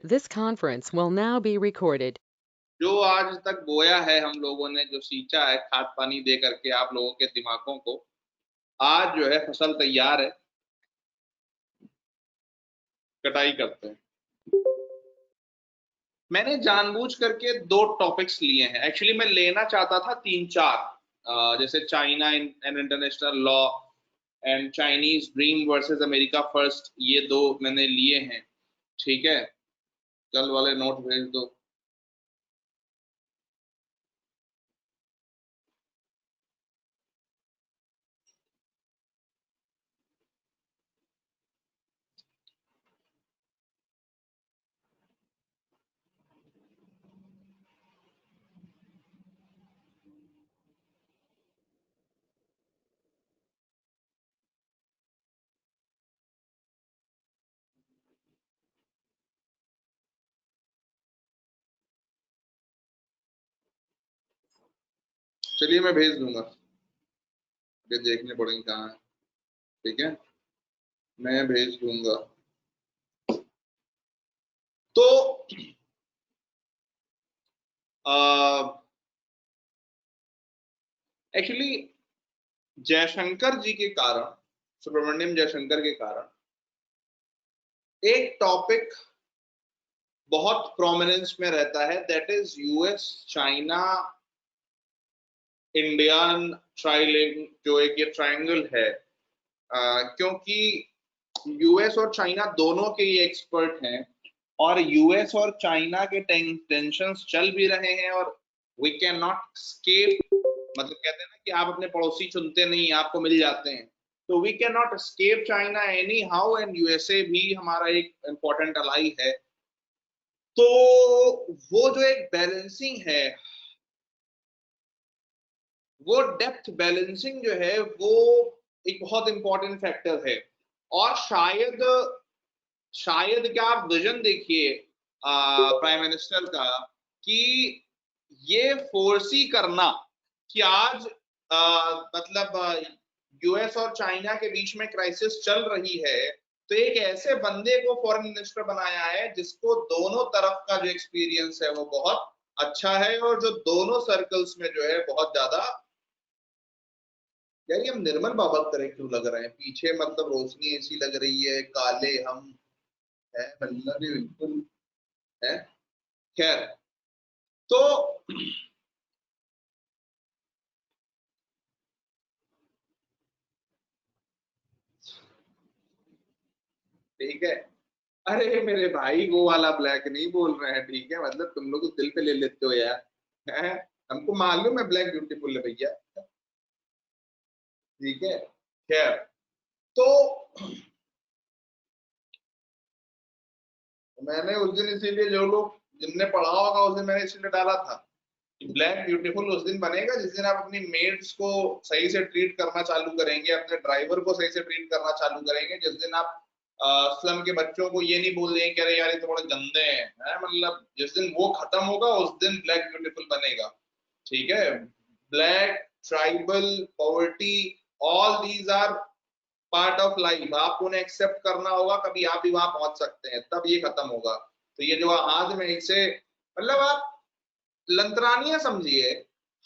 This conference will now be recorded. जो आज तक बोया है हम लोगों ने, जो सींचा है खाद पानी दे करके आप लोगों के दिमागों को, आज जो है फसल तैयार है, कटाई करते हैं। मैंने जानबूझ करके दो टॉपिक्स लिए हैं। एक्चुअली मैं लेना चाहता था तीन चार, जैसे China and international law and Chinese dream versus America first, ये दो मैंने लिए हैं। ठीक है, कल वाले नोट भेज दो। चलिए मैं भेज दूंगा, ये देखने पड़ेंगे कहाँ है। ठीक है, मैं भेज दूंगा। तो एक्चुअली जयशंकर जी के कारण, सुब्रमण्यम जयशंकर के कारण एक टॉपिक बहुत प्रोमिनेंस में रहता है, that is US China Indian trailing, जो एक ये ट्रायंगल है। क्योंकि यूएस और चाइना दोनों के ये एक्सपर्ट हैं, और यूएस और चाइना के टेंशंस चल भी रहे हैं, और वी कैन नॉट स्केप, मतलब कहते हैं ना कि आप अपने पड़ोसी चुनते नहीं, आपको मिल जाते हैं। तो we can not escape China anyhow, and USA भी हमारा एक इंपॉर्टेंट अलाई है। तो वो जो एक बैलेंसिंग है, वो डेप्थ बैलेंसिंग जो है, वो एक बहुत इंपॉर्टेंट फैक्टर है। और शायद शायद क्या आप विजन देखिए प्राइम मिनिस्टर का, कि ये फोर्सी करना कि आज मतलब यूएस और चाइना के बीच में क्राइसिस चल रही है, तो एक ऐसे बंदे को फॉरेन मिनिस्टर बनाया है जिसको दोनों तरफ का जो एक्सपीरियंस है वो बहुत अच्छा है, और जो दोनों सर्कल्स में जो है बहुत ज्यादा। यार ये हम निर्मल बाबा की तरह क्यों लग रहे हैं पीछे, मतलब रोशनी ऐसी लग रही है, काले हम है, मतलब ये बिल्कुल है। खैर, तो ठीक है। अरे मेरे भाई, वो वाला ब्लैक नहीं बोल रहे हैं, ठीक है, मतलब तुम लोग दिल पे ले लेते हो यार, है। हमको मालूम है ब्लैक ब्यूटीफुल है भैया। ठीक है, खैर, तो मैंने उस दिन इसीलिए, जो लोग जिनने पढ़ा होगा उस दिन मैंने इसलिए डाला था कि ब्लैक ब्यूटीफुल उस दिन बनेगा जिस दिन आप अपनी मेड्स को सही से ट्रीट करना चालू करेंगे, अपने ड्राइवर को सही से ट्रीट करना चालू करेंगे, जिस दिन आप स्लम के बच्चों को ये नहीं बोल देंगे कि अरे यार ये तो बड़े गंदे हैं, मतलब जिस दिन वो खत्म होगा उस दिन ब्लैक ब्यूटीफुल बनेगा। ठीक है, black, tribal, poverty, all these are part of life. आपको उन्हें एक्सेप्ट करना होगा, कभी आप भी वहां पहुंच सकते हैं, तब ये खत्म होगा। तो ये जो हाथ में इसे, मतलब आप लंतरानियां समझिए,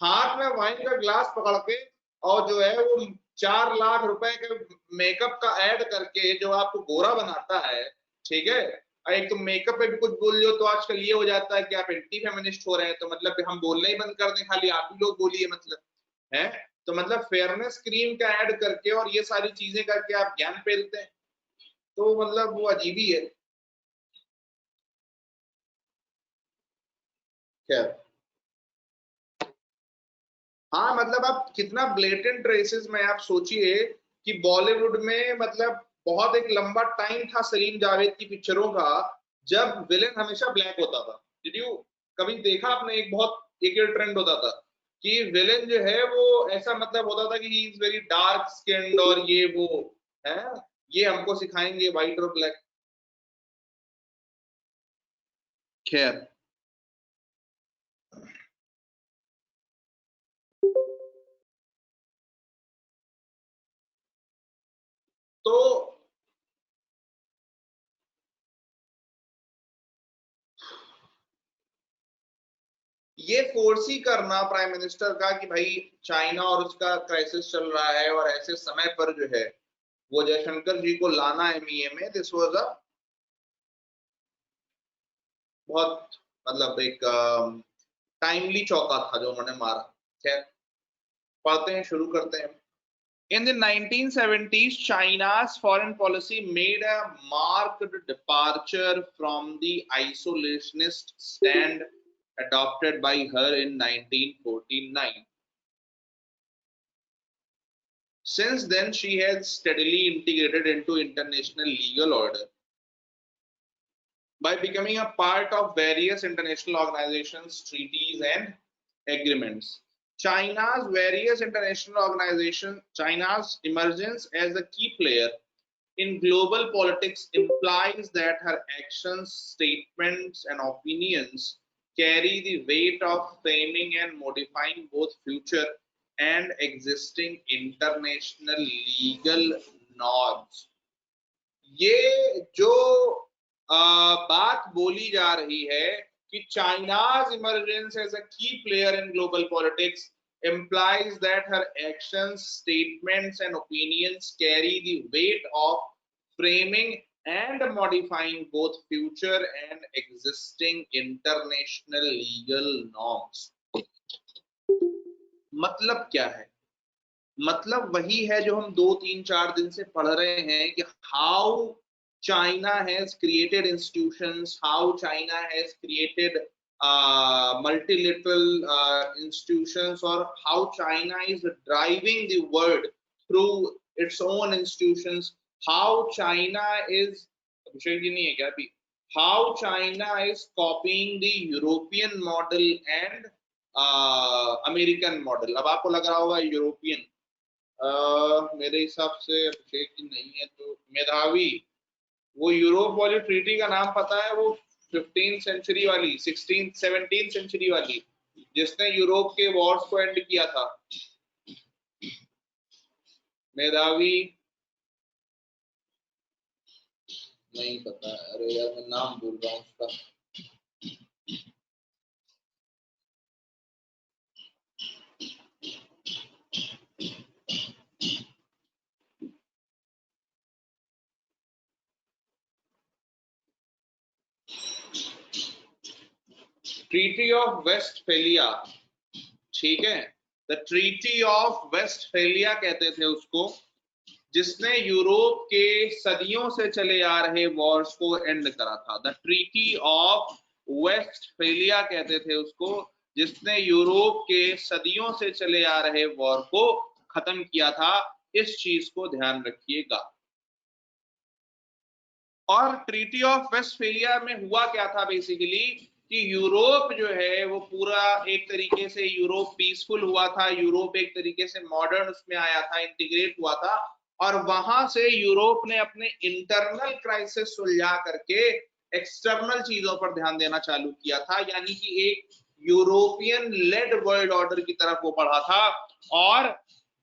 हाथ में वाइन का ग्लास पकड़ के, और जो है वो 4 लाख रुपए के मेकअप का ऐड करके जो आपको गोरा बनाता है। ठीक है, एक तो मेकअप पे भी कुछ बोल लो तो आजकल ये हो जाता है कि आप एंटी फेमिनिस्ट हो रहे हैं, तो मतलब हम बोलना ही बंद कर दें, खाली आप ही लोग बोलिए, मतलब है। तो मतलब फेयरनेस क्रीम का ऐड करके और ये सारी चीजें करके आप ज्ञान फैलते हैं, तो मतलब वो अजीब ही है। खैर, हाँ मतलब आप कितना ब्लेटेंट रेसिज्म है, आप सोचिए कि बॉलीवुड में मतलब बहुत एक लंबा टाइम था सलीम जावेद की पिक्चरों का, जब विलेन हमेशा ब्लैक होता था। डिड यू कभी देखा आपने, एक बहुत एक ट्रेंड होता था कि विलेन जो है वो ऐसा मतलब होता था कि he is very dark skinned, और ये वो है, ये हमको सिखाएंगे व्हाइट और ब्लैक। खैर, तो ये फोर्स ही करना प्राइम मिनिस्टर का कि भाई चाइना और उसका क्राइसिस चल रहा है और ऐसे समय पर जो है वो जयशंकर जी को लाना एमईए में, दिस वाज अ बहुत मतलब एक टाइमली चौका था जो उन्होंने मारा। खैर पढ़ते हैं, शुरू करते हैं। In the 1970s, China's foreign policy made a marked departure from the isolationist stand adopted by her in 1949. Since then, she has steadily integrated into international legal order by becoming a part of various international organizations, treaties, and agreements. China's emergence as a key player in global politics implies that her actions, statements, and opinions carry the weight of framing and modifying both future and existing international legal norms. ये जो बात बोली जा रही है कि China's emergence as a key player in global politics implies that her actions, statements, and opinions carry the weight of framing and modifying both future and existing international legal norms. मतलब क्या है? मतलब वही है जो हम 2 3 4 दिन से पढ़ रहे हैं कि how China has created institutions, how China has created multilateral institutions, or how China is driving the world through its own institutions, how China is, अभिषेक जी नहीं है क्या अभी, how China is copying the European model and American model. अब आपको लग रहा होगा European, मेरे हिसाब से अभिषेक जी नहीं है तो मेधावी, वो यूरोप वाली ट्रीटी का नाम पता है? वो 15th सेंचुरी वाली, 16th 17th सेंचुरी वाली, जिसने यूरोप के वॉर्स को एंड किया था। मेधावी नहीं पता, अरे यार मैं नाम भूल रहा हूँ उसका। ट्रीटी ऑफ वेस्टफेलिया, ठीक है, द ट्रीटी ऑफ वेस्टफेलिया कहते थे उसको, जिसने यूरोप के सदियों से चले आ रहे वॉर्स को एंड करा था। द ट्रीटी ऑफ वेस्टफेलिया कहते थे उसको, जिसने यूरोप के सदियों से चले आ रहे वॉर को खत्म किया था। इस चीज को ध्यान रखिएगा। और ट्रीटी ऑफ वेस्टफेलिया में हुआ क्या था बेसिकली कि यूरोप जो है वो पूरा एक तरीके से यूरोप पीसफुल हुआ था, यूरोप एक तरीके से मॉडर्न उसमें आया था, इंटीग्रेट हुआ था, और वहां से यूरोप ने अपने इंटरनल क्राइसिस सुलझा करके एक्सटर्नल चीजों पर ध्यान देना चालू किया था, यानी कि एक यूरोपियन लेड वर्ल्ड ऑर्डर की तरफ वो बढ़ा था। और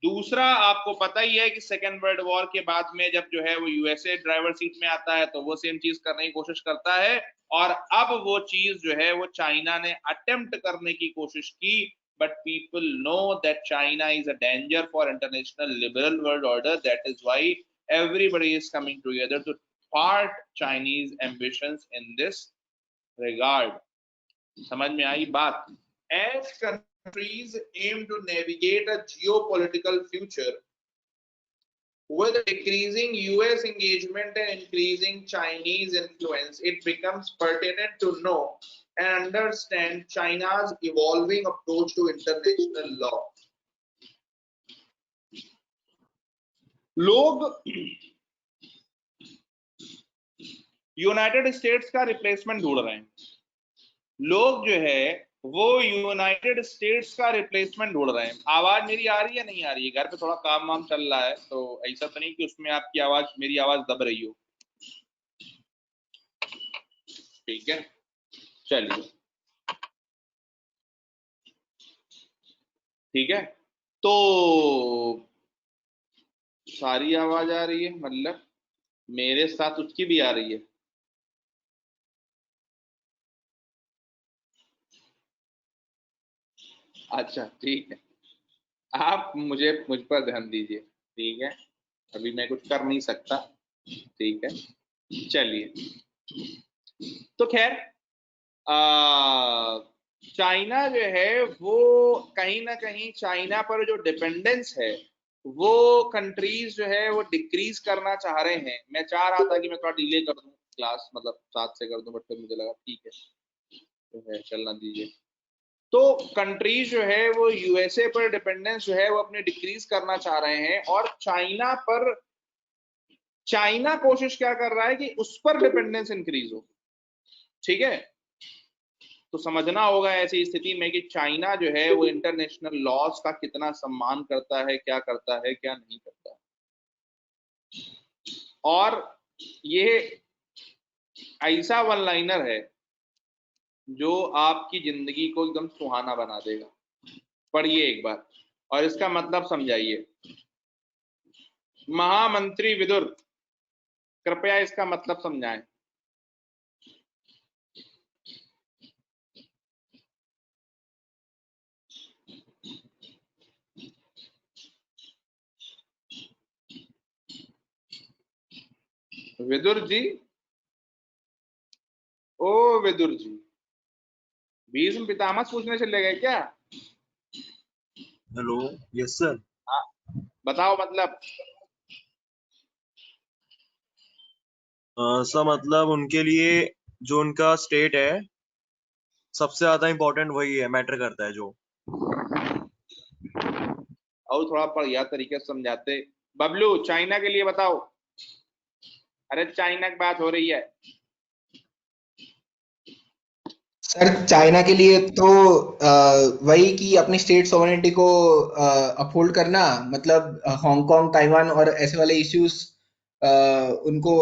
दूसरा आपको पता ही है कि सेकेंड वर्ल्ड वॉर के बाद में जब जो है वो यूएसए ड्राइवर सीट में आता है तो वो सेम चीज करने की कोशिश करता है, और अब वो चीज जो है वो चाइना ने अटेम्प्ट करने की कोशिश की, but people know that China is a danger for international liberal world order. That is why everybody is coming together to thwart Chinese ambitions in this regard. समझ में आई बात? As countries aim to navigate a geopolitical future with decreasing US engagement and increasing Chinese influence, it becomes pertinent to know and understand China's evolving approach to international law. लोग United states का replacement ढूंढ रहे हैं, लोग जो है वो United states का रिप्लेसमेंट ढूंढ रहे हैं। आवाज मेरी आ रही है नहीं आ रही है? घर पे थोड़ा काम वाम चल रहा है तो ऐसा तो नहीं कि उसमें आपकी आवाज, मेरी आवाज दब रही हो? ठीक है, चलिए ठीक है। तो सारी आवाज आ रही है, मतलब मेरे साथ उसकी भी आ रही है? अच्छा ठीक है, आप मुझ पर ध्यान दीजिए, ठीक है, अभी मैं कुछ कर नहीं सकता, ठीक है, चलिए। तो खैर, चाइना जो है वो कहीं ना कहीं, चाइना पर जो डिपेंडेंस है वो कंट्रीज जो है वो डिक्रीज करना चाह रहे हैं। मैं चाह रहा था कि मैं थोड़ा डिले कर दूं क्लास, मतलब 7 से कर दूं, बट फिर मुझे लगा ठीक है, जो है चलना दीजिए। तो कंट्रीज जो है वो यूएसए पर डिपेंडेंस जो है वो अपनी डिक्रीज करना चाह रहे हैं, और चाइना पर, चाइना कोशिश क्या कर रहा है कि उस पर डिपेंडेंस इंक्रीज हो, ठीक है। तो समझना होगा ऐसी स्थिति में कि चाइना जो है वो इंटरनेशनल लॉज का कितना सम्मान करता है, क्या करता है, क्या नहीं करता है। और ये ऐसा वन लाइनर है जो आपकी जिंदगी को एकदम सुहाना बना देगा। पढ़िए एक बार और इसका मतलब समझाइए। महामंत्री विदुर, कृपया इसका मतलब समझाएं। विदुर जी, ओ विदुर जी, भीष्म पितामह पूछने चले गए क्या? हेलो। Yes sir. हाँ, बताओ मतलब। सर मतलब उनके लिए जो उनका स्टेट है सबसे ज्यादा इम्पोर्टेंट वही है, मैटर करता है जो। और थोड़ा बढ़िया तरीके से समझाते। बबलू, चाइना के लिए बताओ। अरे चाइना की बात हो रही है। सर चाइना के लिए तो वही कि अपनी स्टेट सॉवरेनिटी को अपहोल्ड करना, मतलब हांगकांग, ताइवान और ऐसे वाले इश्यूज उनको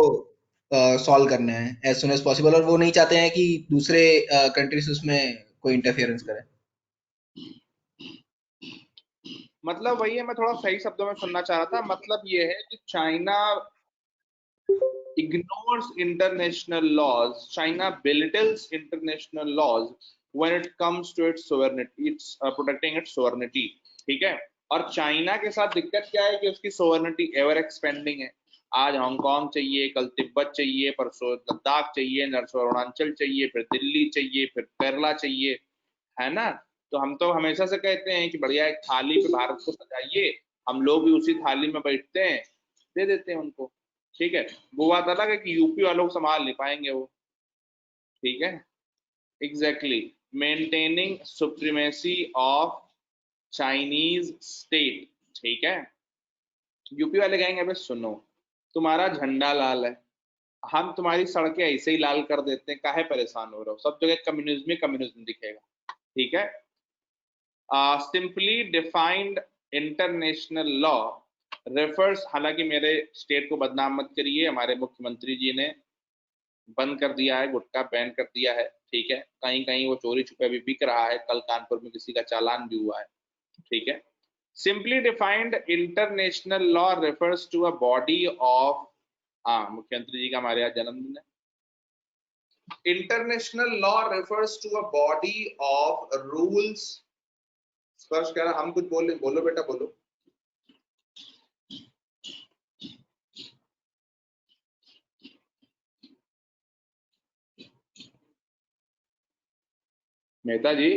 सॉल्व करने हैं एज सुन एज पॉसिबल, और वो नहीं चाहते हैं कि दूसरे कंट्रीज उसमें कोई इंटरफेरेंस करे। मतलब वही है, मैं थोड़ा सही शब्दों में सुनना चाह रहा था। मतलब ये है कि China ignores international laws, China belittles international laws when it comes to its sovereignty, it's protecting its sovereignty, ठीक है। और चाइना के साथ दिक्कत क्या है कि उसकी सोवर्निटी एवर एक्सपेंडिंग है। आज हांगकांग चाहिए, कल तिब्बत चाहिए, परसों लद्दाख चाहिए, नरसों अरुणाचल चाहिए, फिर दिल्ली चाहिए, फिर केरला चाहिए, है ना। तो हम तो हमेशा से कहते हैं कि बढ़िया एक थाली पे भारत को सजाइए, हम लोग भी उसी थाली में बैठते हैं, दे देते हैं उनको, ठीक है। वो बात अलग है कि यूपी वालों को संभाल नहीं पाएंगे वो, ठीक है। Exactly, maintaining supremacy of Chinese state, ठीक है। यूपी वाले कहेंगे अबे सुनो, तुम्हारा झंडा लाल है, हम तुम्हारी सड़कें ऐसे ही लाल कर देते हैं, काहे परेशान हो रहे हो, सब जगह कम्युनिज्म ही कम्युनिज्म दिखेगा, ठीक है। Simply defined international law refers, हालांकि मेरे स्टेट को बदनाम मत करिए, हमारे मुख्यमंत्री जी ने बंद कर दिया है, गुटखा बैन कर दिया है, ठीक है। कहीं कहीं वो चोरी छुपे भी बिक रहा है, कल कानपुर में किसी का चालान भी हुआ है, ठीक है। Simply defined international law refers to a body of, हाँ मुख्यमंत्री जी का हमारे यहाँ जन्मदिन है। International law refers to a body of rules, Sparsh कह रहा, हम कुछ बोल, बोलो बेटा बोलो। मेहता जी,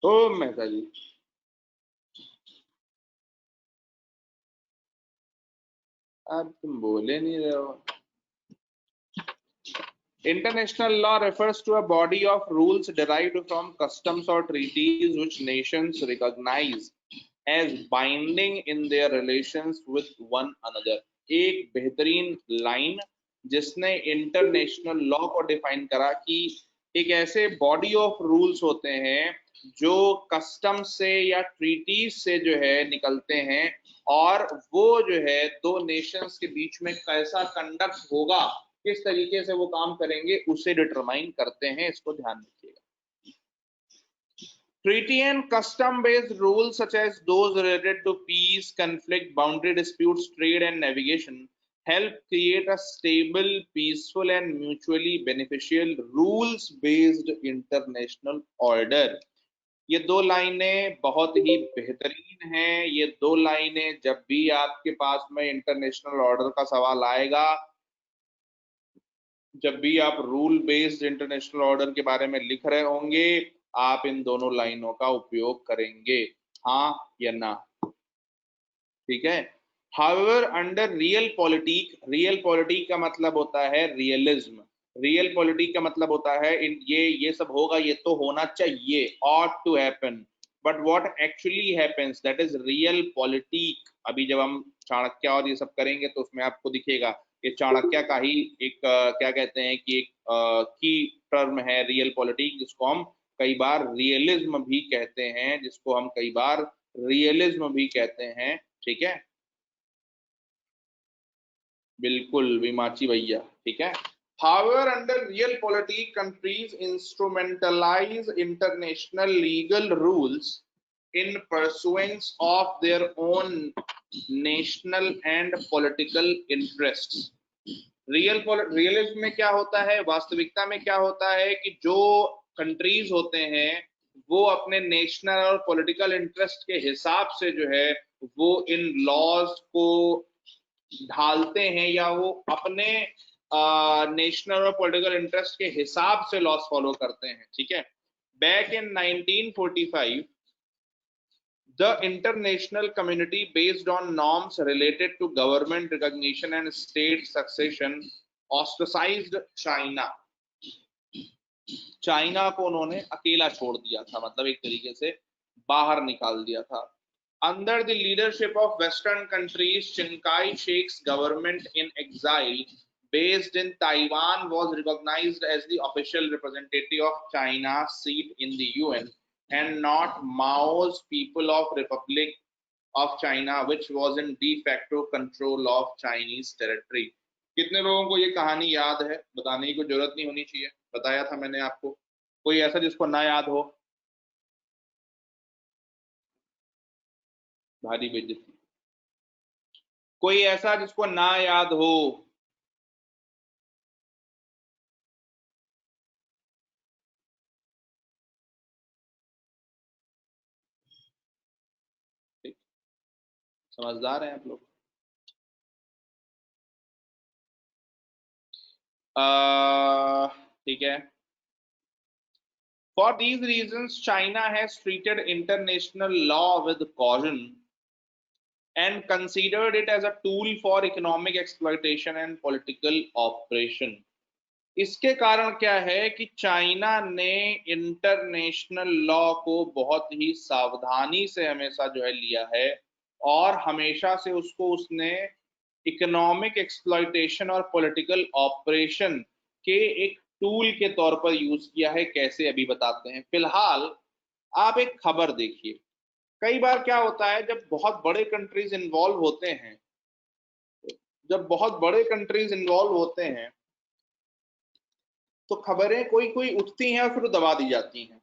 ओ मेहता जी, अब तुम बोले नहीं रहे हो। International law refers to a body of rules derived from customs or treaties which nations recognize as binding in their relations with one another। एक बेहतरीन लाइन जिसने इंटरनेशनल लॉ को डिफाइन करा कि एक ऐसे बॉडी ऑफ रूल्स होते हैं जो कस्टम से या ट्रीटीज से जो है निकलते हैं, और वो जो है दो नेशंस के बीच में कैसा कंडक्ट होगा, किस तरीके से वो काम करेंगे, उसे डिटरमाइन करते हैं, इसको ध्यान रखिएगा। Treaty and custom-based rules such as those related to peace, conflict, boundary disputes, trade and navigation help create a stable, peaceful and mutually beneficial rules-based international order। ये दो लाइनें बहुत ही बेहतरीन हैं। ये दो लाइनें जब भी आपके पास में इंटरनेशनल ऑर्डर का सवाल आएगा, जब भी आप रूल बेस्ड इंटरनेशनल ऑर्डर के बारे में लिख रहे होंगे, आप इन दोनों लाइनों का उपयोग करेंगे, हाँ या ना। ठीक है। हाउएवर अंडर रियल पॉलिटिक का मतलब होता है रियलिज्म। रियल पॉलिटिक का मतलब होता है ये सब होगा, ये तो होना चाहिए, ought to happen, but what actually happens, that is realpolitik. अभी जब हम चाणक्य और ये सब करेंगे तो उसमें आपको दिखेगा, ये चाणक्य का ही एक क्या कहते हैं कि एक की टर्म है रियल पॉलिटिक, जिसको हम कई बार रियलिज्म भी कहते हैं, जिसको हम कई बार रियलिज्म भी कहते हैं। ठीक है, बिल्कुल विमाची भैया। ठीक है। However, under realpolitik, countries instrumentalize international legal rules in pursuance of their own national and political interests. Realism में क्या होता है, वास्तविकता में क्या होता है कि जो कंट्रीज होते हैं वो अपने नेशनल और पॉलिटिकल इंटरेस्ट के हिसाब से जो है वो इन लॉज को ढालते हैं, या वो अपने नेशनल और पॉलिटिकल इंटरेस्ट के हिसाब से लॉस फॉलो करते हैं। ठीक है। Back in 1945 the international community, based on norms related to government recognition and state succession, ostracized China. China को उन्होंने अकेला छोड़ दिया था, मतलब एक तरीके से बाहर निकाल दिया था। Under the leadership of Western countries, Chiang Kai-shek's government in exile based in Taiwan was recognized as the official representative of China's seat in the UN, and not Mao's People of Republic of China, which was in de facto control of Chinese territory. कितने लोगों को ये कहानी याद है? बताने की कोई जरूरत नहीं होनी चाहिए, बताया था मैंने आपको। कोई ऐसा जिसको ना याद हो? भारी बेइज्जती। कोई ऐसा जिसको ना याद हो? समझदार हैं आप लोग। ठीक है। For these reasons, China has treated international law with caution and considered it as a tool for economic exploitation and political operation. इसके कारण क्या है कि चाइना ने इंटरनेशनल लॉ को बहुत ही सावधानी से हमेशा जो है लिया है, और हमेशा से उसको उसने इकोनॉमिक एक्सप्लॉइटेशन और पॉलिटिकल ऑपरेशन के एक टूल के तौर पर यूज किया है। कैसे, अभी बताते हैं। फिलहाल आप एक खबर देखिए। कई बार क्या होता है, जब बहुत बड़े कंट्रीज इन्वॉल्व होते हैं, तो खबरें कोई कोई उठती हैं और फिर दबा दी जाती हैं।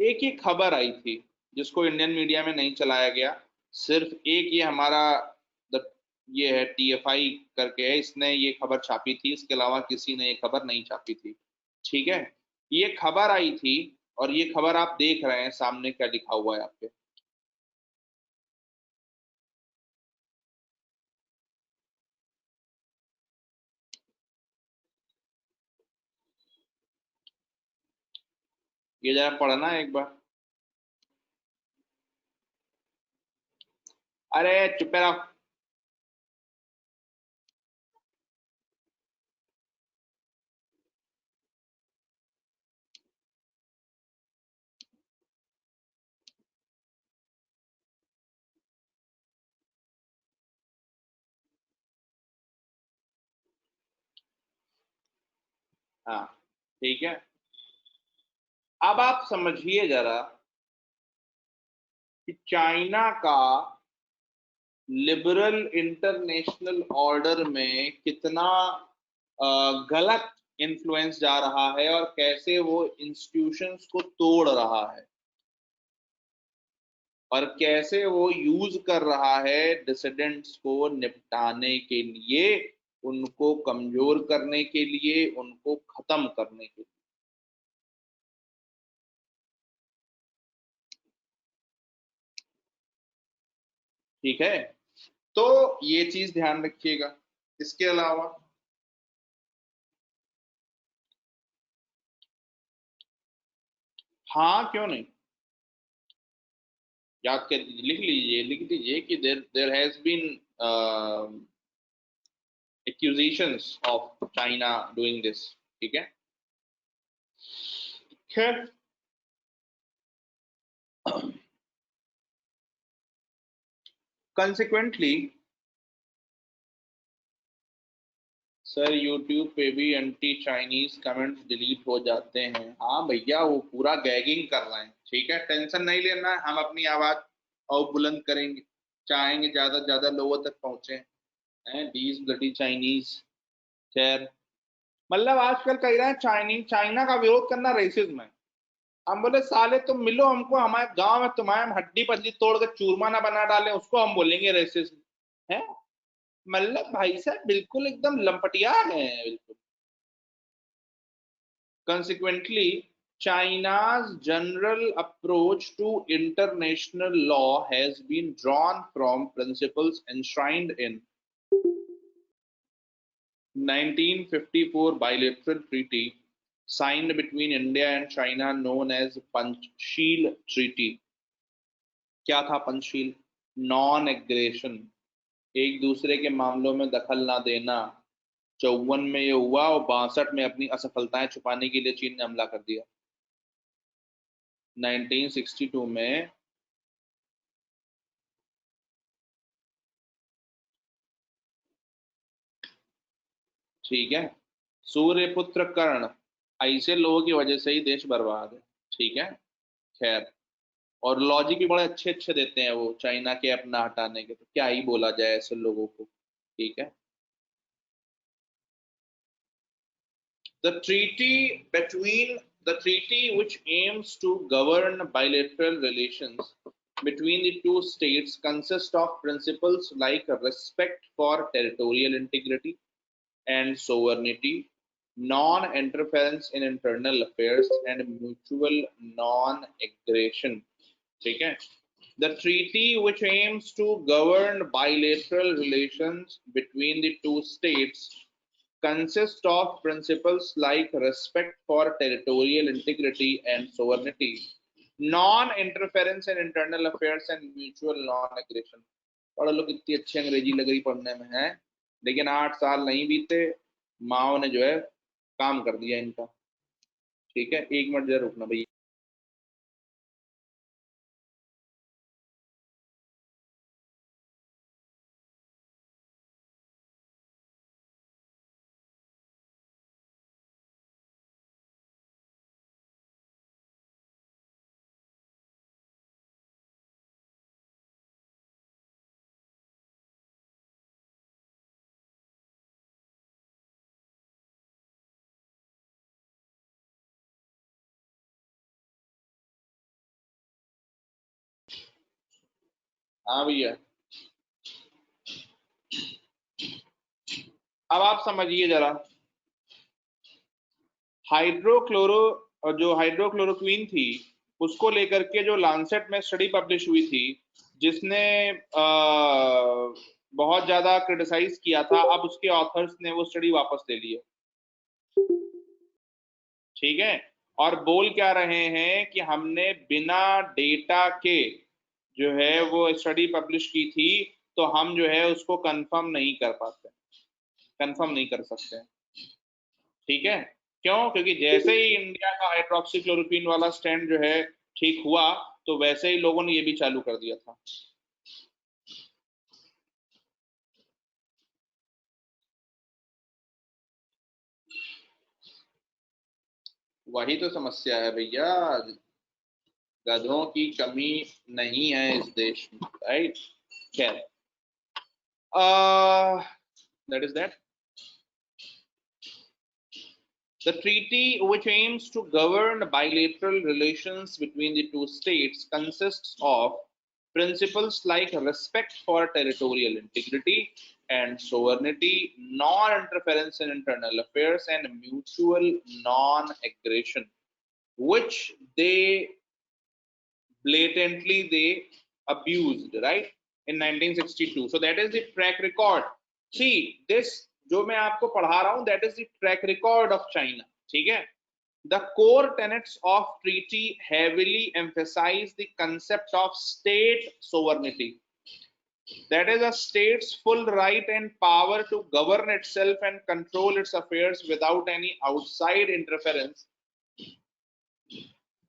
एक ही खबर आई थी जिसको इंडियन मीडिया में नहीं चलाया गया, सिर्फ एक ये हमारा ये है TFI करके है, इसने ये खबर छापी थी, इसके अलावा किसी ने ये खबर नहीं छापी थी। ठीक है। ये खबर आई थी, और ये खबर आप देख रहे हैं सामने क्या लिखा हुआ है आपके। ये जरा पढ़ना है एक बार। अरे चुप रहो। हाँ, ठीक है। अब आप समझिए जरा कि चाइना का लिबरल इंटरनेशनल ऑर्डर में कितना गलत इन्फ्लुएंस जा रहा है और कैसे वो इंस्टीट्यूशंस को तोड़ रहा है और कैसे वो यूज कर रहा है डिसिडेंट्स को निपटाने के लिए, उनको कमजोर करने के लिए, उनको खत्म करने के लिए। ठीक है, तो ये चीज ध्यान रखिएगा। इसके अलावा हाँ क्यों नहीं, याद कर लिख दीजिए कि there has been accusations of China doing this। ठीक है, खैर कंसिक्वेंटली सर यूट्यूब पे भी एंटी चाइनीज कमेंट्स डिलीट हो जाते हैं। हाँ भैया, वो पूरा गैगिंग कर रहे हैं। ठीक है, टेंशन नहीं लेना है, हम अपनी आवाज और बुलंद करेंगे, चाहेंगे ज्यादा से ज्यादा लोगों तक पहुंचे हैं दीज ब्लडी चाइनीज। खैर, मतलब आजकल कह रहे हैं चाइना का विरोध करना रेसिज्म है। हम बोले साले तुम मिलो हमको, हमारे गांव में तुम्हारे हम हड्डी पसली तोड़ के चूरमा ना बना डालें, उसको हम बोलेंगे रेसिज्म है। मतलब भाई साहब बिल्कुल एकदम लंपटिया है बिल्कुल। Consequently, China's general approach to international law has been drawn from principles enshrined in 1954 bilateral treaty signed between India and China known as Panchsheel Treaty। क्या था पंचशील? नॉन एग्रेशन, एक दूसरे के मामलों में दखल ना देना। 54 में ये हुआ और 62 में अपनी असफलताएं छुपाने के लिए चीन ने हमला कर दिया। 1962 में ठीक है, सूर्यपुत्र कर्ण, ऐसे लोगों की वजह से ही देश बर्बाद है। ठीक है, खैर, और लॉजिक भी बड़े अच्छे अच्छे देते हैं वो चाइना के अपना हटाने के, तो क्या ही बोला जाए ऐसे लोगों को। ठीक है, the treaty which aims to govern bilateral relations between the two states consists of principles like respect for territorial integrity and sovereignty, non-interference in internal affairs, and mutual non-aggression। ठीक है, the treaty which aims to govern bilateral relations between the two states consists of principles like respect for territorial integrity and sovereignty, non-interference in internal affairs, and mutual non-aggression। पढ़ लो, कितनी अच्छी अंग्रेजी लग रही पढ़ने में है, लेकिन 8 साल नहीं बीते, माओ ने जो है काम कर दिया इनका। ठीक है, 1 मिनट जरा रुकना भैया। हाँ भैया, अब आप समझिए जरा, जो हाइड्रोक्लोरोक्वीन थी, उसको लेकर के जो लांसेट में स्टडी पब्लिश हुई थी, जिसने बहुत ज्यादा क्रिटिसाइज किया था, अब उसके ऑथर्स ने वो स्टडी वापस ले ली है। ठीक है, और बोल क्या रहे हैं कि हमने बिना डेटा के जो है वो स्टडी पब्लिश की थी, तो हम जो है उसको कंफर्म नहीं कर पाते, कंफर्म नहीं कर सकते। ठीक है, क्यों? क्योंकि जैसे ही इंडिया का हाइड्रोक्सीक्लोरोक्वीन वाला स्टैंड जो है ठीक हुआ, तो वैसे ही लोगों ने ये भी चालू कर दिया था। वही तो समस्या है भैया। गधों की कमी नहीं है इस देश में, राइट? खैर, that is that. The treaty, which aims to govern bilateral relations between the two states, consists of principles like respect for territorial integrity and sovereignty, non-interference in internal affairs, and mutual non-aggression, which they blatantly abused, right, in 1962. So that is the track record. See, this जो मैं आपको पढ़ा रहा हूं, that is the track record of China. ठीक है? The core tenets of treaty heavily emphasize the concept of state sovereignty. That is a state's full right and power to govern itself and control its affairs without any outside interference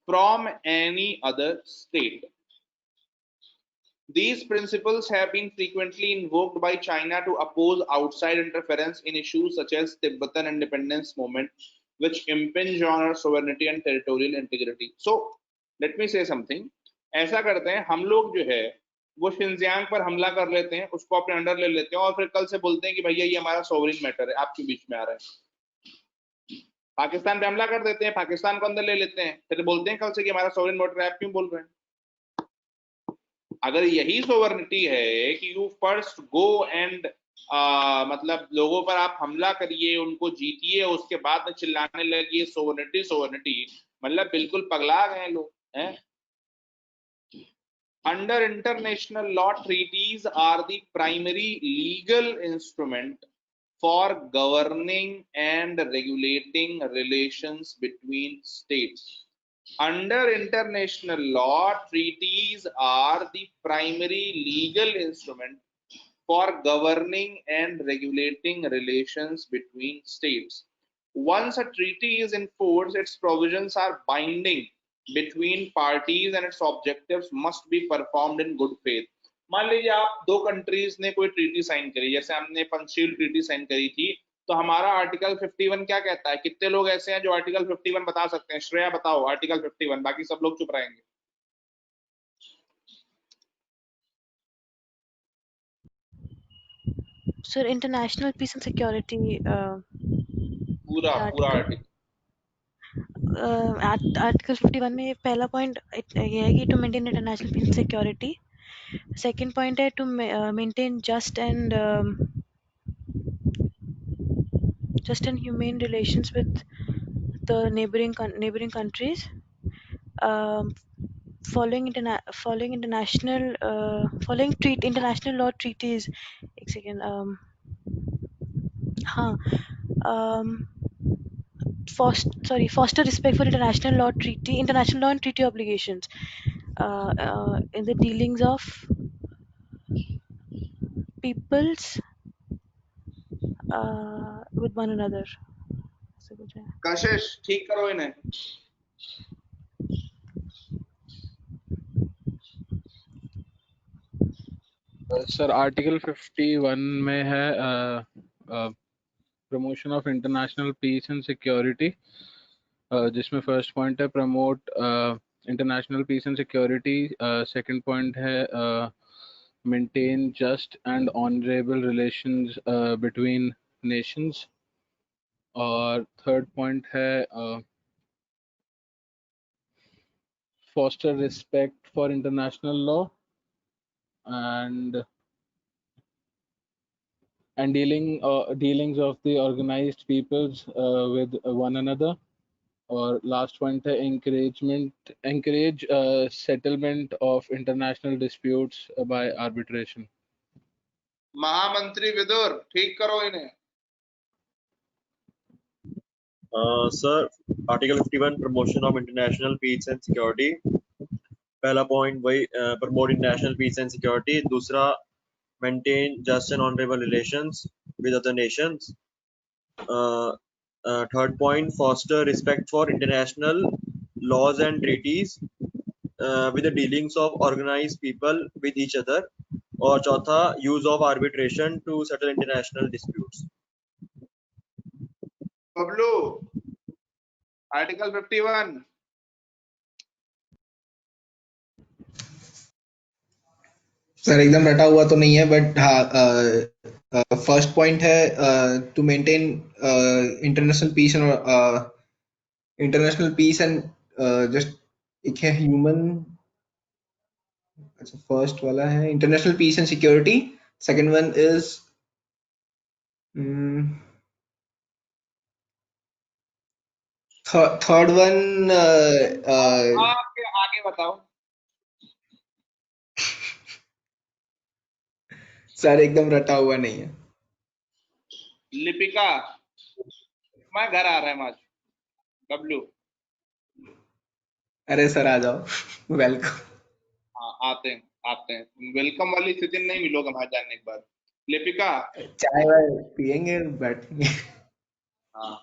from any other state. These principles have been frequently invoked by China to oppose outside interference in issues such as Tibetan independence movement, which impinge on our sovereignty and territorial integrity. So, let me say something. ऐसा करते हैं हम लोग, जो है वो Xinjiang पर हमला कर लेते हैं, उसको अपने अंडर ले लेते हैं और फिर कल से बोलते हैं कि भैया ये हमारा सोवरेन मैटर है, आपके बीच में आ रहा है। पाकिस्तान पे हमला कर देते हैं, पाकिस्तान को अंदर ले लेते हैं, फिर बोलते हैं कल से कि हमारा सोवरेन मैटर है, आप क्यों बोल रहे हैं? अगर यही सोवर्निटी है कि यू फर्स्ट गो एंड मतलब लोगों पर आप हमला करिए, उनको जीतिए, उसके बाद में चिल्लाने लगिए सोवर्निटी सोवर्निटी, मतलब बिल्कुल पगला गए लोग हैं। Under international law, treaties are the primary legal instrument for governing and regulating relations between states. Under international law, treaties are the primary legal instrument for governing and regulating relations between states. Once a treaty is in force, its provisions are binding between parties and its objectives must be performed in good faith. मान लीजिए आप दो countries ने कोई treaty sign करी, जैसे हमने Panchsheel treaty sign करी थी, तो हमारा आर्टिकल 51 क्या कहता है? कितने लोग ऐसे हैं जो आर्टिकल 51 बता सकते हैं? श्रेया बताओ आर्टिकल 51, बाकी सब लोग चुप रहेंगे। Sir, international peace and security. पूरा आर्टिकल आर्टिकल 51 में पहला पॉइंट ये है कि to maintain international peace and security. Second point है to maintain just and humane relations with the neighboring countries, following international law treaties. एक second, foster respect for international law and treaty obligations in the dealings of peoples with one another. कशिश ठीक करो इन्हें। Sir article 51 में है promotion of international peace and security, जिसमें first point है promote international peace and security, second point है maintain just and honourable relations between nations, और third point है foster respect for international law and dealings of the organized peoples with one another, और last point है encourage settlement of international disputes by arbitration. महामंत्री विदुर ठीक करो इन्हें। Sir, Article 51 promotion of international peace and security. पहला point वही promote international peace and security, दूसरा maintain just and honorable relations with other nations, third point foster respect for international laws and treaties with the dealings of organized people with each other, और चौथा use of arbitration to settle international disputes. Bablu article 51 sir एकदम रटा हुआ तो नहीं है, but हाँ, first point है to maintain international peace and just एक है ह्यूमन। अच्छा, फर्स्ट वाला है international peace and security, second one is third one आपके आगे बताओ। सर एकदम रटा हुआ नहीं है। लिपिका, मैं घर आ रहा है आज। डब्लू, अरे सर आ जाओ वेलकम। हाँ आते हैं, वेलकम वाली स्थिति में नहीं मिलोगे वहां जाने के बाद। लिपिका, चाय वाय पियेंगे, बैठेंगे। हाँ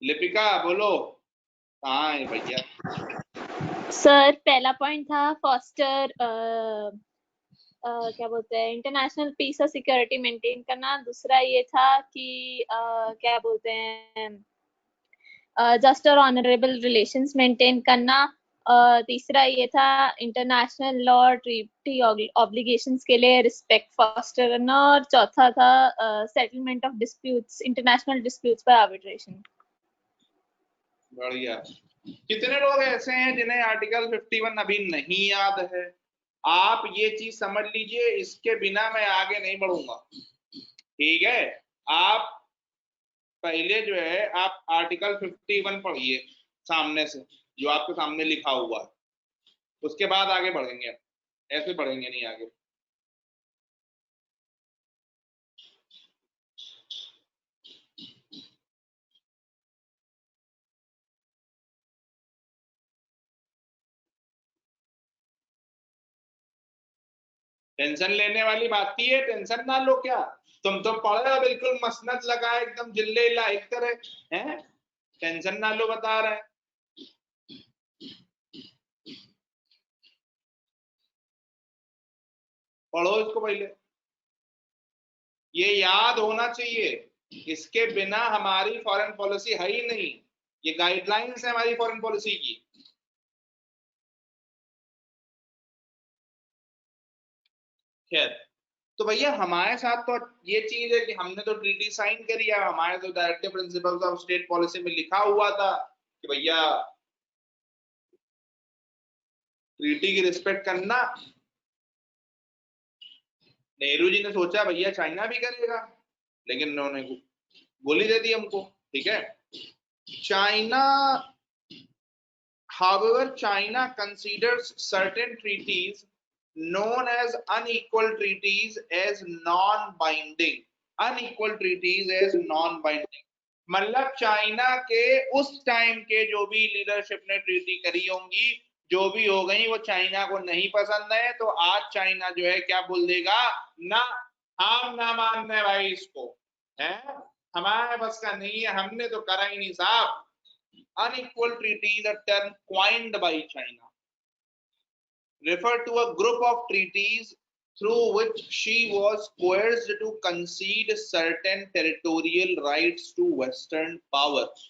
लिपिका बोलो, कहाँ है भैया? सर पहला पॉइंट था फॉस्टर क्या बोलते हैं इंटरनेशनल पीस और सिक्योरिटी मेंटेन करना। दूसरा ये था कि क्या बोलते हैं जस्ट और ऑनरेबल रिलेशंस मेंटेन करना। तीसरा ये था इंटरनेशनल लॉ ट्रीटी ऑब्लिगेशंस के लिए रिस्पेक्ट फॉस्टर करना। और चौथा था settlement of disputes, international disputes by arbitration. बढ़िया। कितने लोग ऐसे हैं जिन्हें आर्टिकल 51 अभी नहीं याद है? आप ये चीज समझ लीजिए, इसके बिना मैं आगे नहीं बढ़ूंगा। ठीक है, आप पहले जो है आप आर्टिकल 51 पढ़िए सामने से, जो आपके सामने लिखा हुआ है, उसके बाद आगे बढ़ेंगे। ऐसे बढ़ेंगे नहीं आगे। टेंशन लेने वाली बात ही है, टेंशन ना लो। क्या तुम तो पढ़े हो बिल्कुल मसनद लगा एकदम जिल्ले लाइक तरह हैं? टेंशन ना लो बता रहे हैं। पढ़ो इसको पहले, ये याद होना चाहिए। इसके बिना हमारी फॉरेन पॉलिसी है ही नहीं। ये गाइडलाइंस है हमारी फॉरेन पॉलिसी की। खैर, तो भैया हमारे साथ तो ये चीज है कि हमने तो ट्रीटी साइन करी है, हमारे तो directive principles of state policy में लिखा हुआ था कि भैया ट्रीटी की रिस्पेक्ट करना। नेहरू जी ने सोचा भैया चाइना भी करेगा, लेकिन उन्होंने गोली दे दी हमको। ठीक है, China, however, China considers certain treaties known as unequal treaties as non-binding. Unequal treaties as non-binding मतलब चाइना के उस टाइम के जो भी लीडरशिप ने ट्रीटी करी होंगी, जो भी हो गई, वो चाइना को नहीं पसंद है। तो आज चाइना जो है क्या बोल देगा, ना हम ना मानने भाई इसको, है हमारे बस का नहीं है, हमने तो करा ही नहीं साहब। Unequal treaty is a term coined by China, refer to a group of treaties through which she was coerced to concede certain territorial rights to Western powers.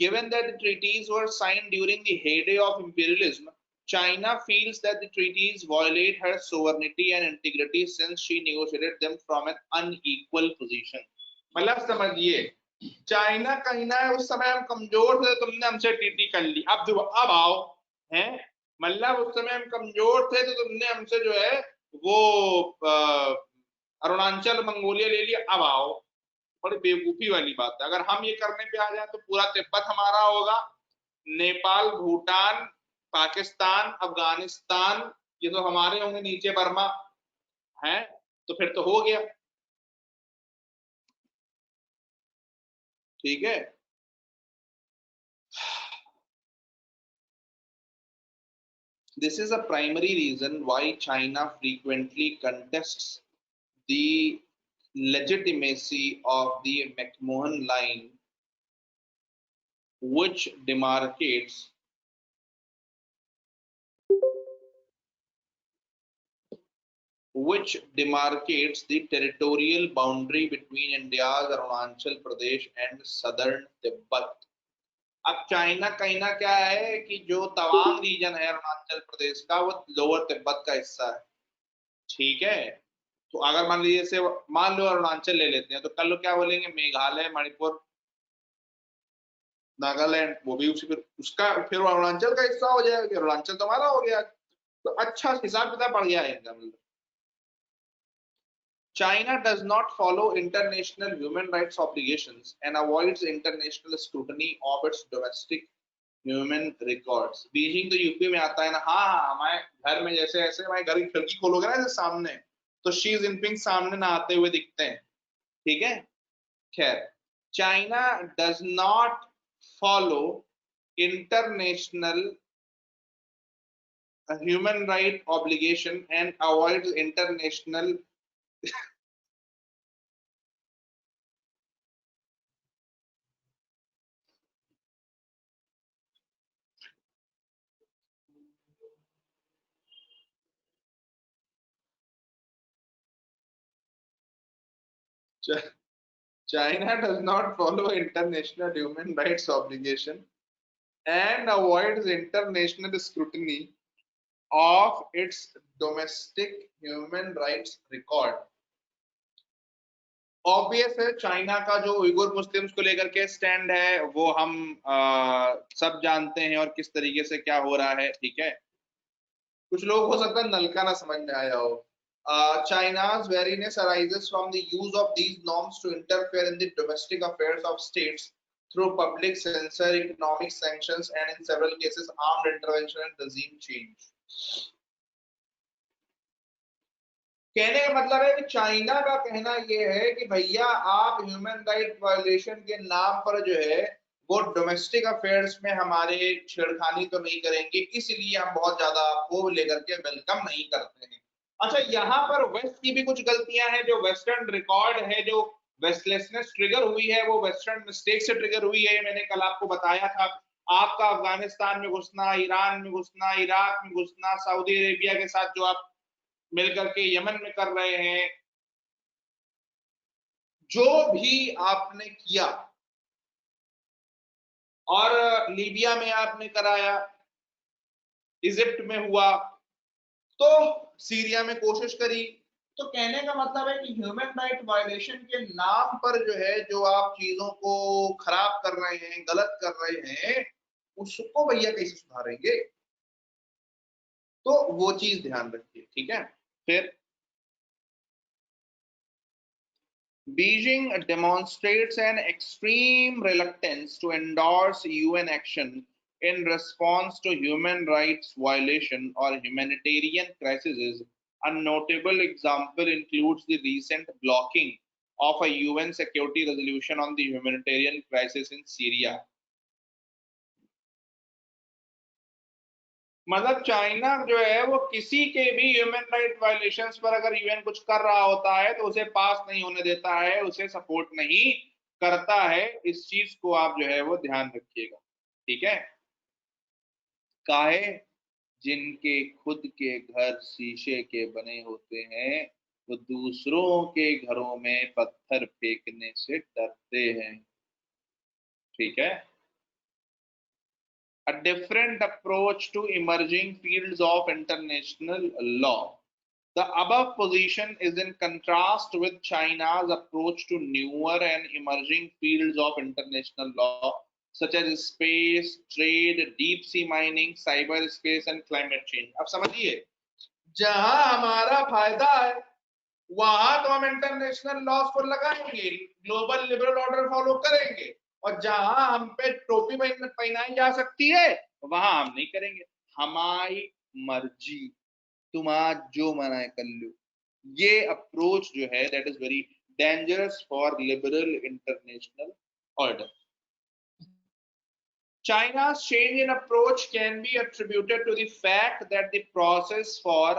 Given that the treaties were signed during the heyday of imperialism, China feels that the treaties violate her sovereignty and integrity since she negotiated them from an unequal position. मतलब समझिए, China कहीं ना उस समय हम कमजोर थे, तुमने हमसे ट्रीटी कर ली, अब आओ हैं। मतलब उस समय हम कमजोर थे तो तुमने हमसे जो है वो अरुणाचल मंगोलिया ले लिया, अब आओ। बड़ी बेवकूफी वाली बात है। अगर हम ये करने पे आ जाए तो पूरा तिब्बत हमारा होगा, नेपाल, भूटान, पाकिस्तान, अफगानिस्तान ये तो हमारे होंगे, नीचे बर्मा है, तो फिर तो हो गया। ठीक है, this is a primary reason why China frequently contests the legitimacy of the McMahon line, which demarcates the territorial boundary between India's Arunachal Pradesh and southern Tibet. अब चाइना कहीं ना क्या है कि जो तवांग रीजन है अरुणाचल प्रदेश का, वो लोअर तिब्बत का हिस्सा है, ठीक है। तो अगर मान लीजिए से मान लो अरुणाचल ले लेते हैं, तो कल क्या बोलेंगे, मेघालय, मणिपुर, नागालैंड, वो भी उसी उसका फिर वो अरुणाचल का हिस्सा हो जाएगा, अरुणाचल तो हमारा हो गया। तो अच्छा हिसाब किताब बढ़ गया है इनका। मतलब China does not follow international human rights obligations and avoids international scrutiny of its domestic human records. Beijing तो यूपी में आता है ना। हाँ, हमारे घर में जैसे ऐसे हमारे घर की खिड़की खोलोगे ना जैसे सामने, तो शी जिनपिंग सामने ना आते हुए दिखते हैं, ठीक है। खैर, China does not follow international human right obligation and avoids international China does not follow international human rights obligation and avoids international scrutiny of its domestic human rights record. Obvious है, चाइना का जो Uyghur Muslims को लेकर के stand है वो हम सब जानते हैं और किस तरीके से क्या हो रहा है, ठीक है। कुछ लोग हो सकता है नलका ना समझ में आया हो। China's wariness arises from the use of these norms to interfere in the domestic affairs of states through public censure, economic sanctions, and in several cases armed intervention and regime change. कहने का मतलब है कि China का कहना यह है कि भैया आप ह्यूमन राइट वायलेशन के नाम पर जो है वो डोमेस्टिक अफेयर्स में हमारे छेड़खानी तो नहीं करेंगे, इसलिए हम बहुत ज्यादा आपको लेकर के वेलकम नहीं करते हैं। अच्छा, यहाँ पर वेस्ट की भी कुछ गलतियां हैं। जो वेस्टर्न रिकॉर्ड है, जो वेस्टलेसनेस ट्रिगर हुई है, वो वेस्टर्न मिस्टेक से ट्रिगर हुई है। मैंने कल आपको बताया था, आपका अफगानिस्तान में घुसना, ईरान में घुसना, इराक में घुसना, सऊदी अरेबिया के साथ जो आप मिलकर के यमन में कर रहे हैं, जो भी आपने किया, और लीबिया में आपने कराया, इजिप्ट में हुआ, तो सीरिया में कोशिश करी। तो कहने का मतलब है कि ह्यूमन राइट वायलेशन के नाम पर जो है जो आप चीजों को खराब कर रहे हैं, गलत कर रहे हैं, उसको भैया कैसे सुधारेंगे? तो वो चीज ध्यान रखिए, ठीक है। फिर Beijing demonstrates an extreme reluctance to endorse UN action in response to human rights violation or humanitarian crises. A notable example includes the recent blocking of a UN security resolution on the humanitarian crisis in Syria. मतलब China जो है वो किसी के भी human right violations पर अगर UN कुछ कर रहा होता है तो उसे पास नहीं होने देता है, उसे सपोर्ट नहीं करता है। इस चीज को आप जो है वो ध्यान रखिएगा, ठीक है। काहे? जिनके खुद के घर शीशे के बने होते हैं वो दूसरों के घरों में पत्थर फेंकने से डरते हैं, ठीक है। A different approach to emerging fields of international law. The above position is in contrast with China's approach to newer and emerging fields of international law, such as space, trade, deep sea mining, cyberspace, and climate change. अब समझिए, जहां हमारा फायदा है वहां तो हम international laws को लगाएंगे, ग्लोबल लिबरल ऑर्डर फॉलो करेंगे, और जहां हम पे टोपी पहनाई जा सकती है वहां हम नहीं करेंगे। हमारी मर्जी, तुम आज जो मना है कर लो। ये अप्रोच जो है that is very dangerous for liberal international order. China's change in approach can be attributed to the fact that the process for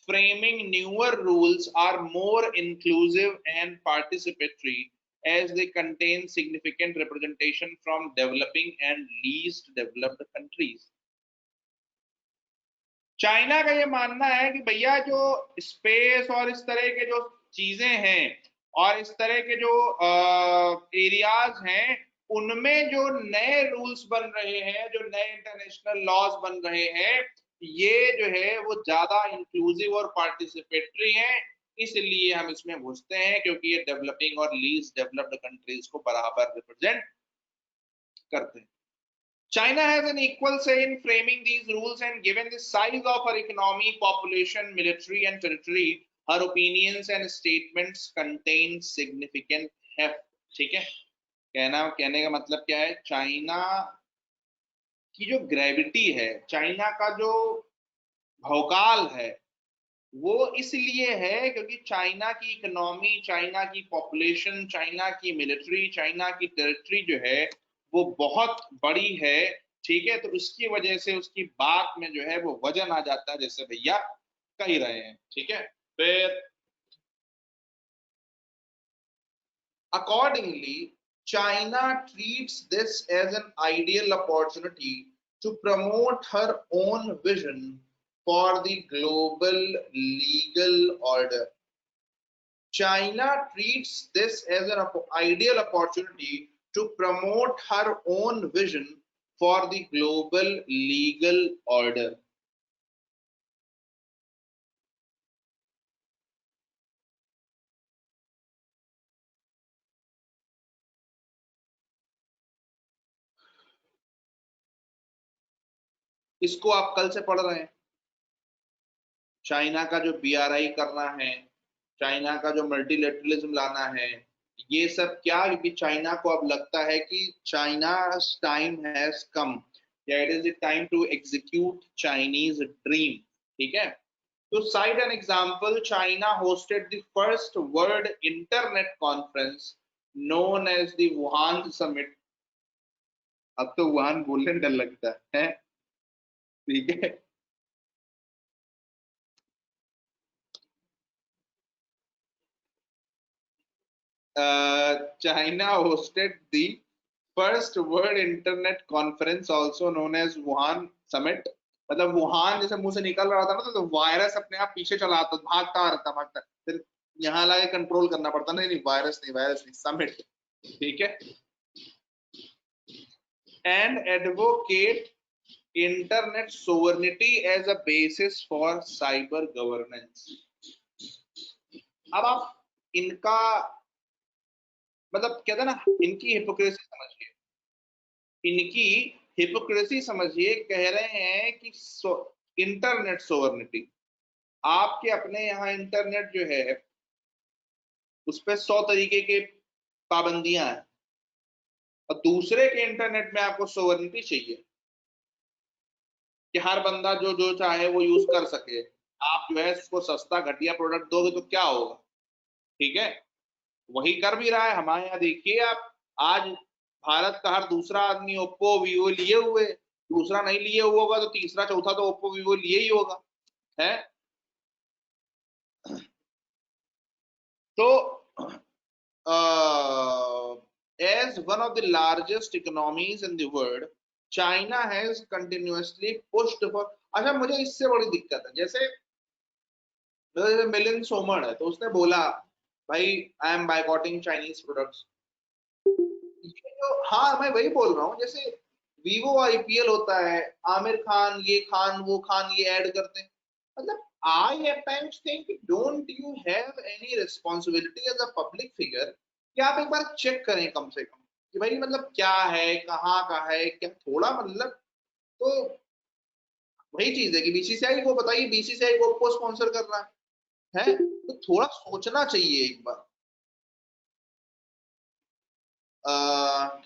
framing newer rules are more inclusive and participatory, as they contain significant representation from developing and least developed countries. China का ये मानना है कि भैया जो space और इस तरह के जो चीजें हैं और इस तरह के जो एरियाज हैं उनमें जो नए रूल्स बन रहे हैं, जो नए इंटरनेशनल लॉज बन रहे हैं, ये जो है वो ज्यादा इंक्लूसिव और पार्टिसिपेटरी हैं, इसलिए हम इसमें घुसते हैं, क्योंकि ये डेवलपिंग और लीस्ट डेवलप्ड कंट्रीज को बराबर रिप्रेजेंट करते हैं. China has an equal say in framing these rules, and given the size of her economy, population, military, and territory, her opinions and statements contain significant heft. ठीक है, कहने का मतलब क्या है, चाइना की जो ग्रेविटी है, चाइना का जो भौकाल है, वो इसलिए है क्योंकि चाइना की इकोनॉमी, चाइना की पॉपुलेशन, चाइना की मिलिट्री, चाइना की टेरिटरी जो है वो बहुत बड़ी है. ठीक है, तो उसकी वजह से उसकी बात में जो है वो वजन आ जाता है, जैसे भैया कह ही रहे हैं. ठीक है, फिर accordingly China treats this as an ideal opportunity to promote her own vision for the global legal order. China treats this as an ideal opportunity to promote her own vision for the global legal order. इसको आप कल से पढ़ रहे हैं. China का जो BRI करना है, चाइना का जो मल्टीलेटरलिज्म लाना है, ये सब क्या, क्योंकि चाइना को अब लगता है कि China's time has come, it is the time to execute Chinese dream. ठीक है, तो cite an example, China hosted the first world internet conference known as the Wuhan summit. अब तो वुहान बोलने डर लगता है. ठीक है, China hosted the first World Internet Conference, also known as Wuhan Summit. मतलब वुहान जैसे मुंह से निकल रहा था ना, तो वायरस अपने आप पीछे चला आता, भागता, फिर यहाँ लाके कंट्रोल करना पड़ता. नहीं, वायरस नहीं, समिट. ठीक है, and advocate internet sovereignty as a basis for cyber governance. अब आप इनका मतलब कहते हैं ना, इनकी हिपोक्रेसी समझिए, इनकी हिपोक्रेसी समझिए. कह रहे हैं कि इंटरनेट सोवर्निटी, आपके अपने यहाँ इंटरनेट जो है उस पर 100 तरीके के पाबंदियां हैं, और दूसरे के इंटरनेट में आपको सोवर्निटी चाहिए कि हर बंदा जो जो चाहे वो यूज कर सके. आप जो है उसको सस्ता घटिया प्रोडक्ट दोगे तो क्या होगा. ठीक है, वही कर भी रहा है. हमारे यहाँ देखिए आप, आज भारत का हर दूसरा आदमी ओप्पो वीवो लिए हुए, दूसरा नहीं लिए हुआ होगा तो तीसरा चौथा तो ओप्पो वीवो लिए ही होगा. है तो as one of the largest economies in the world, China has continuously pushed for. अच्छा, मुझे इससे बड़ी दिक्कत है, जैसे मिलिंद सोमन है, तो उसने बोला भाई आई एम बायकॉटिंग चाइनीज प्रोडक्ट्स. हाँ, मैं वही बोल रहा हूँ, जैसे वीवो IPL होता है, आमिर खान ये खान वो खान ये ऐड करते हैं. मतलब I at times think, don't you have any responsibility as a public figure कि आप एक बार चेक करें कम से कम कि भाई मतलब क्या है, कहाँ का है, क्या थोड़ा मतलब. तो वही चीज है कि BCCI को बताइए, BCCI को आपको स्पॉन्सर कर रहा है, तो थोड़ा सोचना चाहिए एक बार.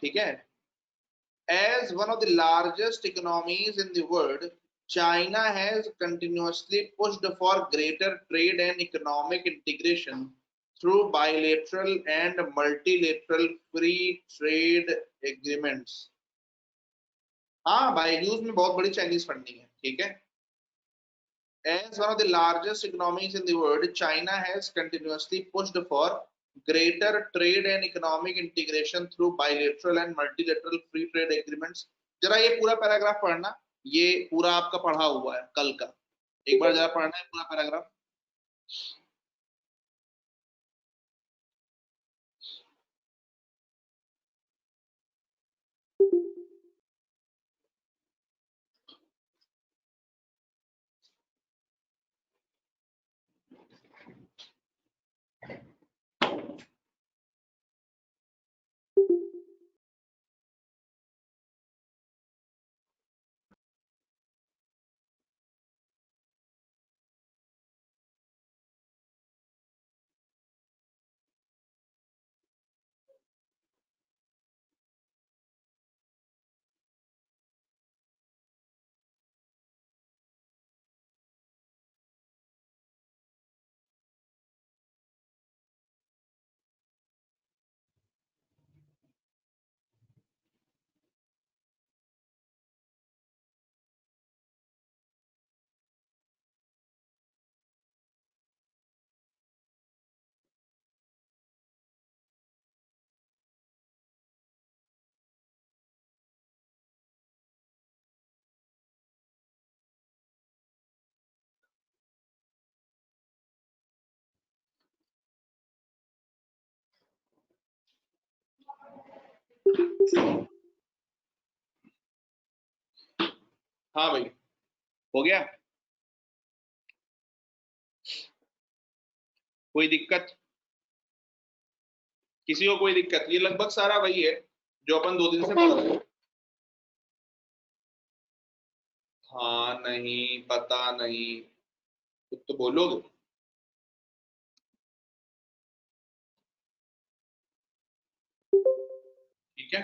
ठीक है, as one of the largest economies in the world, China has continuously pushed for greater trade and economic integration through bilateral and multilateral free trade agreements. हाँ, बायजूस में बहुत बड़ी चाइनीज फंडिंग है. ठीक है, as one of the largest economies in the world, China has continuously pushed for greater trade and economic integration through bilateral and multilateral free trade agreements. जरा ये पूरा पैराग्राफ पढ़ना, ये पूरा आपका पढ़ा हुआ है कल का, एक बार जरा पढ़ना है पूरा पैराग्राफ. हाँ भाई, हो गया? कोई दिक्कत? किसी को कोई दिक्कत? ये लगभग सारा वही है जो अपन 2 दिन से पढ़ रहे हैं। हाँ, नहीं, पता नहीं, कुछ तो बोलोगे। ठीक है।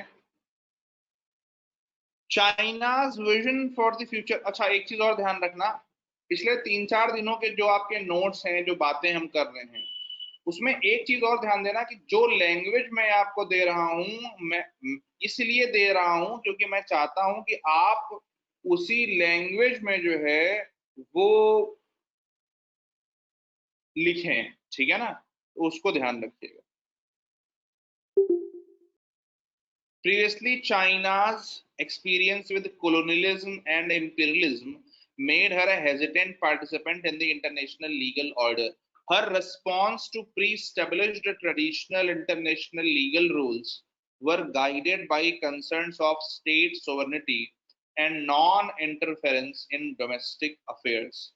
China's vision for the future. अच्छा, एक चीज और ध्यान रखना, पिछले 3-4 दिनों के जो आपके नोट्स हैं, जो बातें हम कर रहे हैं, उसमें एक चीज और ध्यान देना कि जो लैंग्वेज मैं आपको दे रहा हूं, मैं इसलिए दे रहा हूं क्योंकि मैं चाहता हूं कि आप उसी लैंग्वेज में जो है वो लिखें, ठीक है ना? तो उसको ध्यान रखिएगा। Previously, China's experience with colonialism and imperialism made her a hesitant participant in the international legal order. Her response to pre-established traditional international legal rules were guided by concerns of state sovereignty and non-interference in domestic affairs.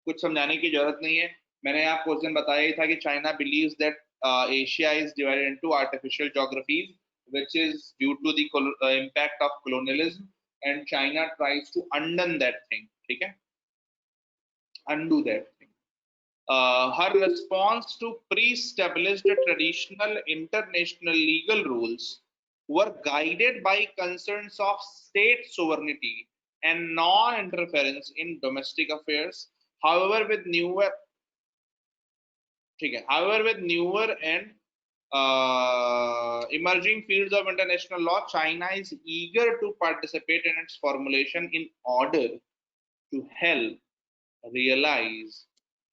कुछ समझाने की जरूरत नहीं है, मैंने आपको उस दिन बताया ही था कि China believes that Asia is divided into artificial geographies, which is due to the impact of colonialism, and China tries to undo that thing. ठीक है, undo that thing. Her response to pre-established traditional international legal rules were guided by concerns of state sovereignty and non-interference in domestic affairs. However, with newer and emerging fields of international law, China is eager to participate in its formulation in order to help realize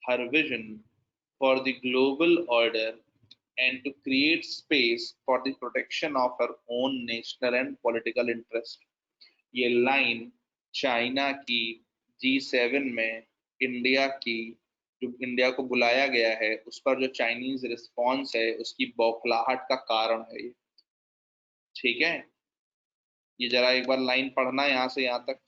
her vision for the global order and to create space for the protection of her own national and political interest. ये line China की G7 में India को बुलाया गया है, उस पर जो चाइनीज रिस्पॉन्स है, उसकी बौखलाहट का कारण है ये। ठीक है, ये जरा एक बार लाइन पढ़ना यहां से यहां तक।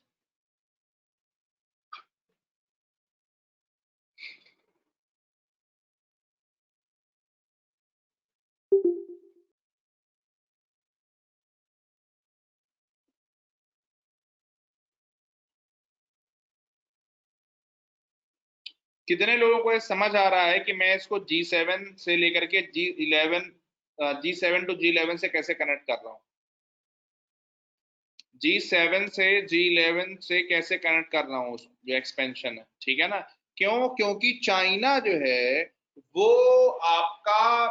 कितने लोगों को ये समझ आ रहा है कि मैं इसको G7 से लेकर के G7 टू G11 से कैसे कनेक्ट कर रहा हूं? G7 से G11 से कैसे कनेक्ट कर रहा हूं, जो एक्सपेंशन है, ठीक है ना? क्यों? क्योंकि चाइना जो है वो आपका,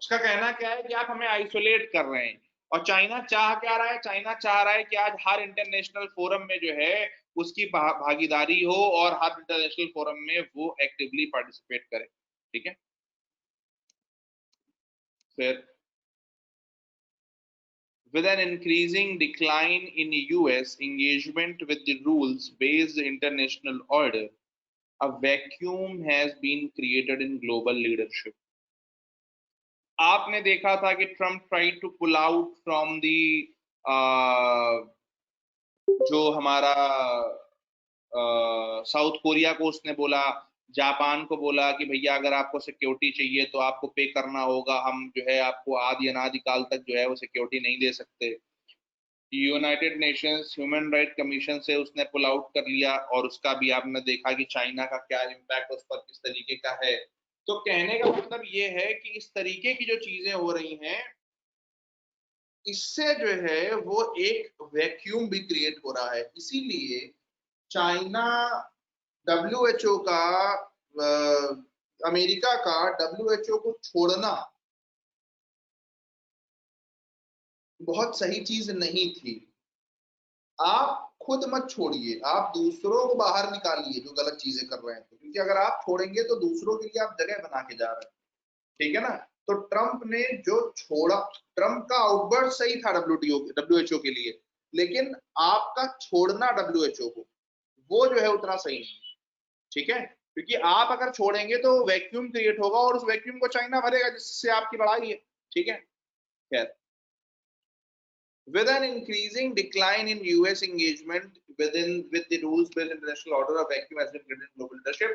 उसका कहना क्या है कि आप हमें आइसोलेट कर रहे हैं, और चाइना चाह क्या रहा है? चाइना चाह रहा है कि आज हर इंटरनेशनल फोरम में जो है उसकी भागीदारी हो और हर इंटरनेशनल फोरम में वो एक्टिवली पार्टिसिपेट करे। ठीक है, फिर with an increasing decline in US engagement with the rules-based international order, a vacuum has been created in global leadership. आपने देखा था कि Trump tried to pull out from the जो हमारा साउथ कोरिया को उसने बोला, जापान को बोला कि भैया अगर आपको सिक्योरिटी चाहिए तो आपको पे करना होगा, हम जो है आपको आदि अनादि काल तक जो है वो सिक्योरिटी नहीं दे सकते। United Nations human right commission से उसने पुल आउट कर लिया, और उसका भी आपने देखा कि चाइना का क्या इम्पैक्ट उस पर किस तरीके का है। तो कहने का मतलब ये है कि इस तरीके की जो चीजें हो रही हैं, इससे जो है वो एक वैक्यूम भी क्रिएट हो रहा है। इसीलिए चाइना WHO का, अमेरिका का WHO को छोड़ना बहुत सही चीज नहीं थी। आप खुद मत छोड़िए, आप दूसरों को बाहर निकालिए जो गलत चीजें कर रहे हैं, क्योंकि अगर आप छोड़ेंगे तो दूसरों के लिए आप जगह बना के जा रहे हैं। ठीक है ना? तो ट्रम्प ने जो छोड़ा, ट्रम्प का आउटबर्ट सही था WHO के लिए, लेकिन आपका छोड़ना WHO को, वो जो है उतना सही नहीं। ठीक है, क्योंकि आप अगर छोड़ेंगे तो वैक्यूम क्रिएट होगा, और उस वैक्यूम को चाइना भरेगा, जिससे आपकी बढ़ाई है। ठीक है, खैर With an increasing decline in US engagement with the rules-based international order, a vacuum has been created in global leadership.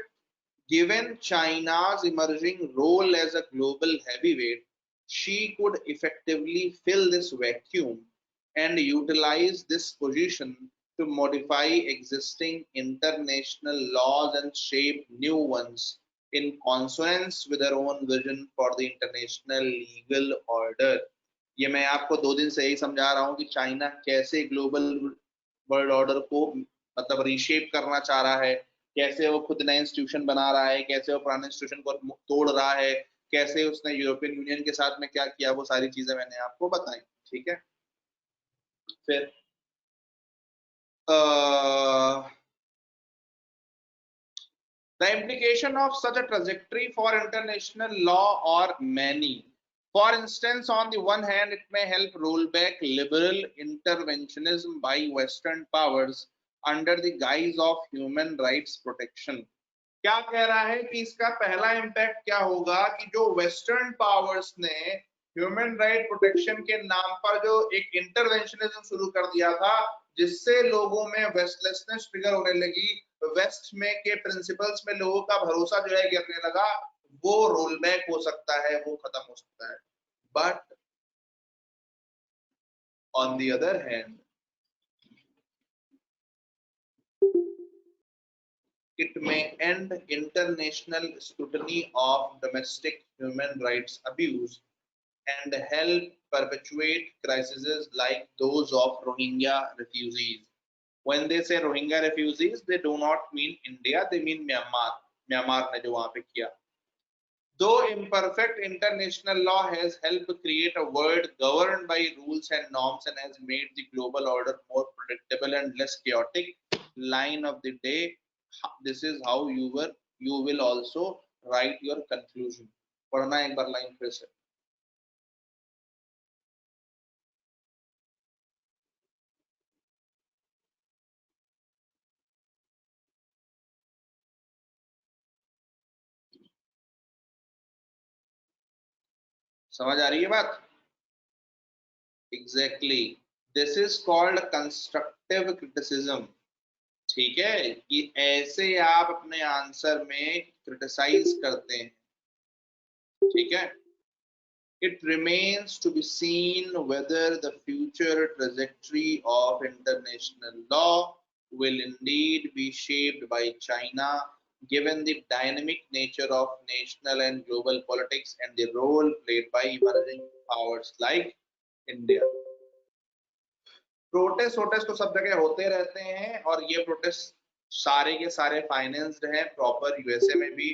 Given China's emerging role as a global heavyweight, she could effectively fill this vacuum and utilize this position to modify existing international laws and shape new ones in consonance with her own vision for the international legal order. ये मैं आपको 2 दिन से यही समझा रहा हूँ कि चाइना कैसे ग्लोबल वर्ल्ड ऑर्डर को मतलब रीशेप करना चाह रहा है, कैसे वो खुद नए इंस्टीट्यूशन बना रहा है, कैसे वो पुराने इंस्टीट्यूशन को तोड़ रहा है, कैसे उसने यूरोपियन यूनियन के साथ में क्या किया, वो सारी चीजें मैंने आपको बताई। ठीक है, फिर the implication of such a trajectory for international law are many. For instance, on the one hand, it may help roll back liberal interventionism by Western powers under the guise of human rights protection. क्या कह रहा है कि इसका पहला impact क्या होगा कि जो वेस्टर्न पावर्स ने ह्यूमन राइट प्रोटेक्शन के नाम पर जो एक इंटरवेंशनिज्म शुरू कर दिया था, जिससे लोगों में वेस्टलेसनेस ट्रिगर होने लगी, वेस्ट में के प्रिंसिपल्स में लोगों का भरोसा जो है गिरने लगा, वो रोल बैक हो सकता है, वो खत्म हो सकता है। But on the other hand, it may end international scrutiny of domestic human rights abuse and help perpetuate crises like those of Rohingya refugees. When they say Rohingya refugees, they do not mean India, they mean Myanmar. Myanmar ने जो वहाँ पे किया. Though imperfect, international law has helped create a world governed by rules and norms and has made the global order more predictable and less chaotic. Line of the day, this is how you will also write your conclusion. पढ़ना एक बार line फिर से. समझ आ रही है बात? Exactly. This is called constructive criticism. ठीक है, कि ऐसे आप अपने आंसर में क्रिटिसाइज करते हैं. ठीक है. It remains to be seen whether the future trajectory of international law will indeed be shaped by China, given the dynamic nature of national and global politics and the role played by emerging powers like India. Protest तो सब जगह होते रहते हैं और ये protest सारे के सारे फाइनेंस्ड हैं प्रॉपर. यूएसए में भी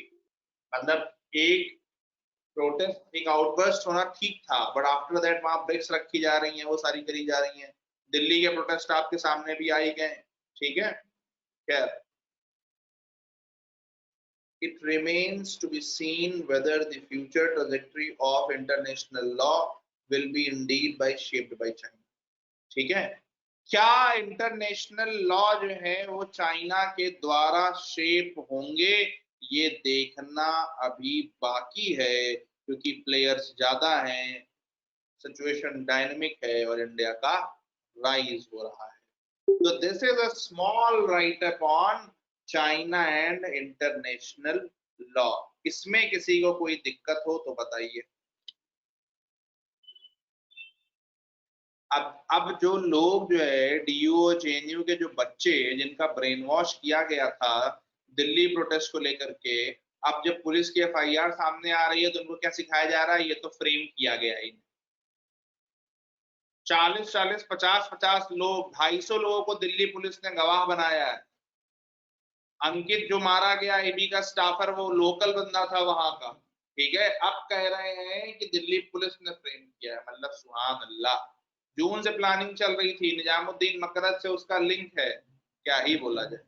मतलब एक प्रोटेस्ट एक आउटबर्स्ट होना ठीक था, बट आफ्टर दैट वहां ब्रेक्स रखी जा रही हैं, वो सारी करी जा रही हैं. दिल्ली के प्रोटेस्ट आपके सामने भी आ ही गए. ठीक है, खैर. It remains to be seen whether the future trajectory of international law will be indeed shaped by China. ठीक है, क्या इंटरनेशनल लॉ जो है वो चाइना के द्वारा शेप होंगे, ये देखना अभी बाकी है, क्योंकि प्लेयर्स ज्यादा हैं, सिचुएशन डायनेमिक है और इंडिया का राइज हो रहा है. तो this is a small right up on China and international law. इसमें किसी को कोई दिक्कत हो तो बताइए. अब जो लोग जो है डीयू जेएनयू के जो बच्चे जिनका ब्रेन वॉश किया गया था दिल्ली प्रोटेस्ट को लेकर के, अब जब पुलिस की एफआईआर सामने आ रही है तो उनको क्या सिखाया जा रहा है, ये तो फ्रेम किया गया है. 40-40, 50-50 लोग, 250 लोगों को दिल्ली पुलिस ने गवाह बनाया है. अंकित जो मारा गया एबी का स्टाफर, वो लोकल बंदा था वहां का. ठीक है, अब कह रहे हैं कि दिल्ली पुलिस ने फ्रेम किया है. मतलब सुभान अल्लाह, जून से प्लानिंग चल रही थी, निजामुद्दीन मकरद से उसका लिंक है, क्या ही बोला जाए.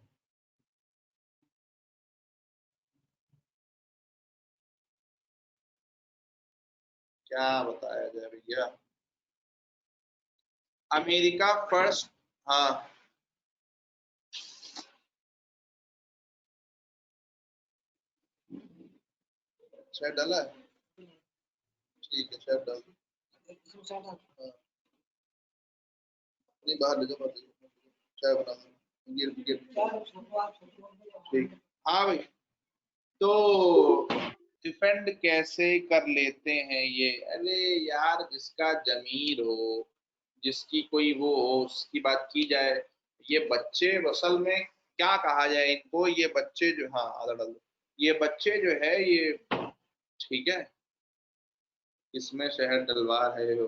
क्या बताया जाए भैया. America first. हाँ, शायद डाला है. ठीक है, शायद डाल. नहीं बाहर ले जाओ, बाहर ले जाओ, चाय बना दो, गिर गिर ठीक। हाँ भाई, तो डिफेंड कैसे कर लेते हैं ये? अरे यार, जिसका जमीर हो, जिसकी कोई वो हो, उसकी बात की जाए। ये बच्चे असल में क्या कहा जाए इनको, ये बच्चे जो, हाँ आधा डाल दो, ये बच्चे जो है ये, ठीक है, इसमें शहद डलवा है हो।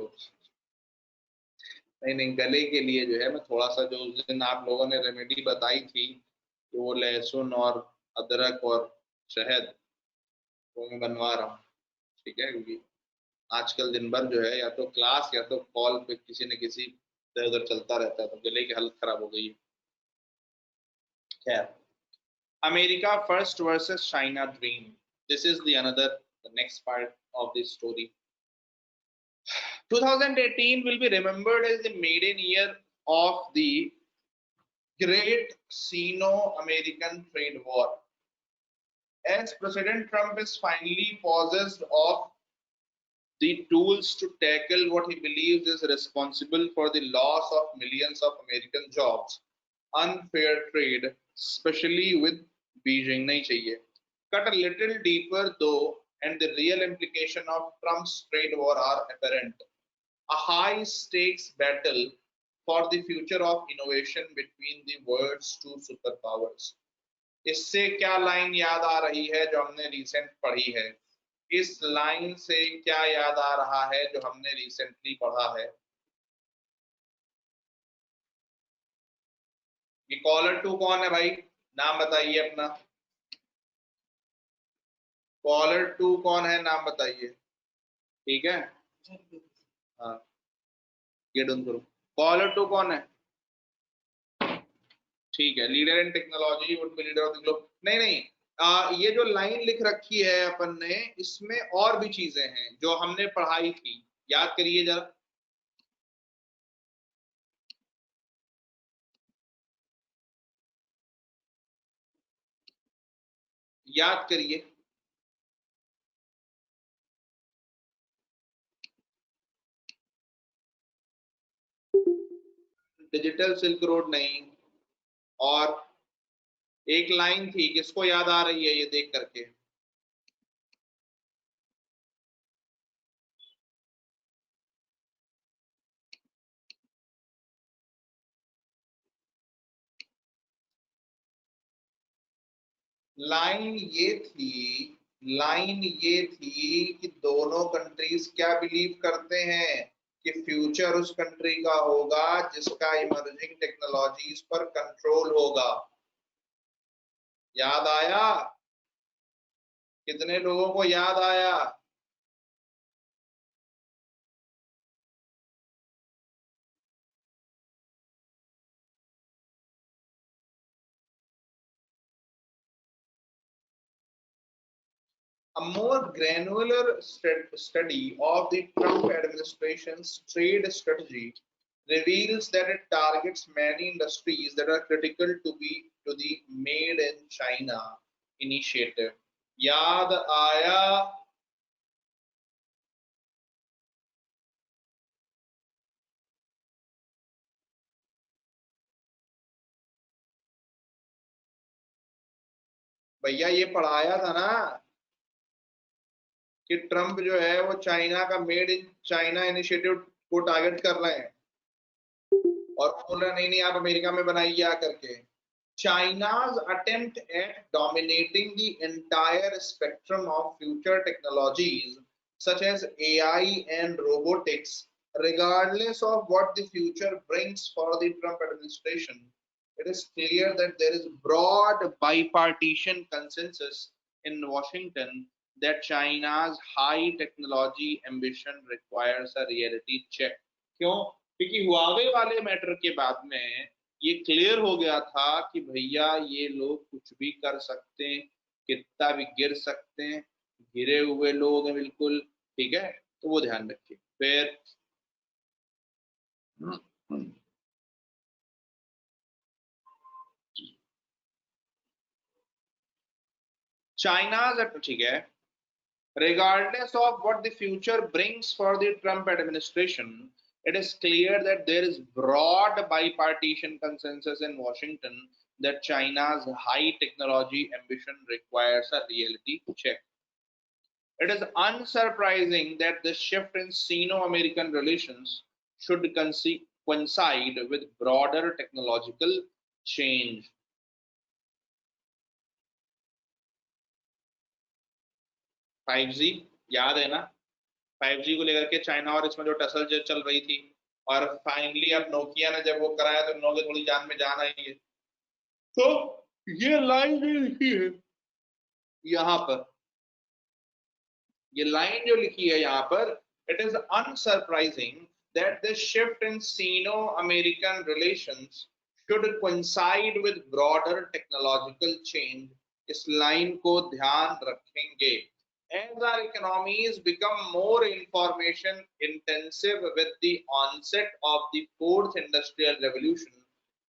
नहीं नहीं, गले के लिए जो है मैं थोड़ा सा, जो उस दिन आप लोगों ने रेमेडी बताई थी, तो वो लहसुन और अदरक और शहद, वो मैं बनवा रहा हूँ, ठीक है, क्योंकि आजकल दिन भर जो है या तो क्लास या तो कॉल पे किसी न किसी इधर उधर चलता रहता है, तो गले की हालत खराब हो गई है। खैर, America first versus China dream, this is the another, the next part of this story. 2018 will be remembered as the maiden year of the Great Sino-American Trade War, as President Trump is finally possessed of the tools to tackle what he believes is responsible for the loss of millions of American jobs, unfair trade, especially with Beijing. Nahi chahiye. Cut a little deeper though, and the real implication of Trump's trade war are apparent. A high stakes battle for the future of innovation between the world's two superpowers. इससे क्या line याद आ रही है जो हमने recent पढ़ी है? इस लाइन से क्या याद आ रहा है जो हमने रिसेंटली पढ़ा है? ये कॉलर टू कौन है भाई? नाम बताइए अपना। कॉलर टू कौन है, नाम बताइए। ठीक है, हाँ, ये डन करो। कॉलर टू कौन है? ठीक है, leader in technology, would be leader of the globe. नहीं नहीं, ये जो लाइन लिख रखी है अपन ने, इसमें और भी चीजें हैं जो हमने पढ़ाई थी, याद करिए जरा। याद करिए। डिजिटल सिल्क रोड नहीं, और एक लाइन थी, किसको याद आ रही है ये देख करके? लाइन ये थी, लाइन ये थी कि दोनों कंट्रीज क्या बिलीव करते हैं कि फ्यूचर उस कंट्री का होगा जिसका इमर्जिंग टेक्नोलॉजीज पर कंट्रोल होगा। याद आया? कितने लोगों को याद आया? A more granular study of the Trump administration's trade strategy reveals that it targets many industries that are critical to the Made in China initiative. याद आया? भैया ये पढ़ाया था ना कि ट्रम्प जो है वो चाइना का मेड इन चाइना इनिशिएटिव को टारगेट कर रहे हैं, और बोल रहे नहीं नहीं आप अमेरिका में बनाइए आ करके। China's attempt at dominating the entire spectrum of future technologies such as AI and robotics, regardless of what the future brings for the Trump administration, it is clear that there is broad bipartisan consensus in Washington that China's high technology ambition requires a reality check. क्यों? क्योंकि Huawei वाले matter के बाद में ये clear हो गया था कि भैया ये लोग कुछ भी कर सकते हैं, कितना भी गिर सकते हैं, गिरे हुए लोग हैं बिल्कुल, ठीक है, तो वो ध्यान रखिए। फिर चाइना's, ठीक है, regardless of what the future brings for the Trump administration, it is clear that there is broad bipartisan consensus in Washington that China's high technology ambition requires a reality check. It is unsurprising that the shift in Sino-American relations should coincide with broader technological change. Five G याद है ना, 5G को लेकर के China और इसमें जो tussle चल रही थी, और फाइनली अब नोकिया ने जब वो कराया तो नोकिया थोड़ी जान में जान आई है। तो ये लाइन जो लिखी है यहाँ पर, ये लाइन जो लिखी है यहाँ पर, it is unsurprising that the shift in Sino-American relations should coincide with broader technological change. इस लाइन को ध्यान रखेंगे। As our economies become more information intensive with the onset of the fourth industrial revolution,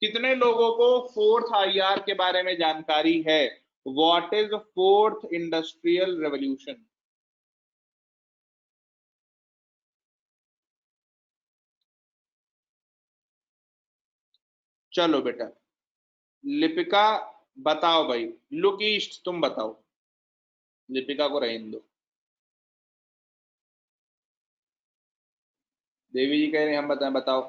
कितने लोगों को fourth IR के बारे में जानकारी है? What is the fourth industrial revolution? चलो बेटा, लिपिका बताओ भाई, लुक ईस्ट तुम बताओ, लिपिका को रहने दो। देवी जी कह रहे हैं हम बताएं, बताओ।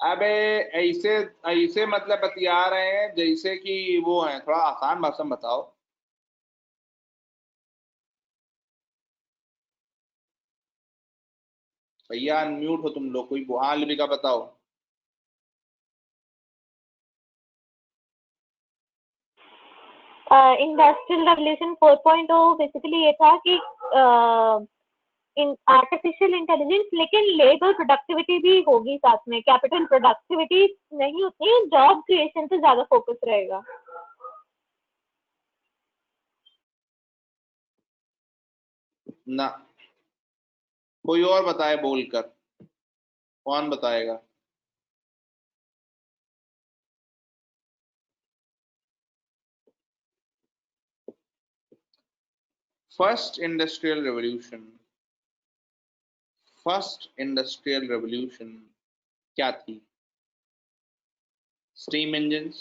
अबे ऐसे ऐसे मतलब बतिया रहे हैं जैसे कि वो है, थोड़ा आसान भाषा में बताओ। भैया अनम्यूट हो तुम लोग, कोई हाँ लिपिका बताओ। इंडस्ट्रियल रेवोल्यूशन 4.0 बेसिकली ये था कि आर्टिफिशियल इंटेलिजेंस, लेकिन लेबर प्रोडक्टिविटी भी होगी साथ में, कैपिटल प्रोडक्टिविटी नहीं होती, जॉब क्रिएशन पे ज्यादा फोकस रहेगा। ना कोई और बताए बोलकर, कौन बताएगा? फर्स्ट इंडस्ट्रियल रेवोल्यूशन क्या थी? Steam engines.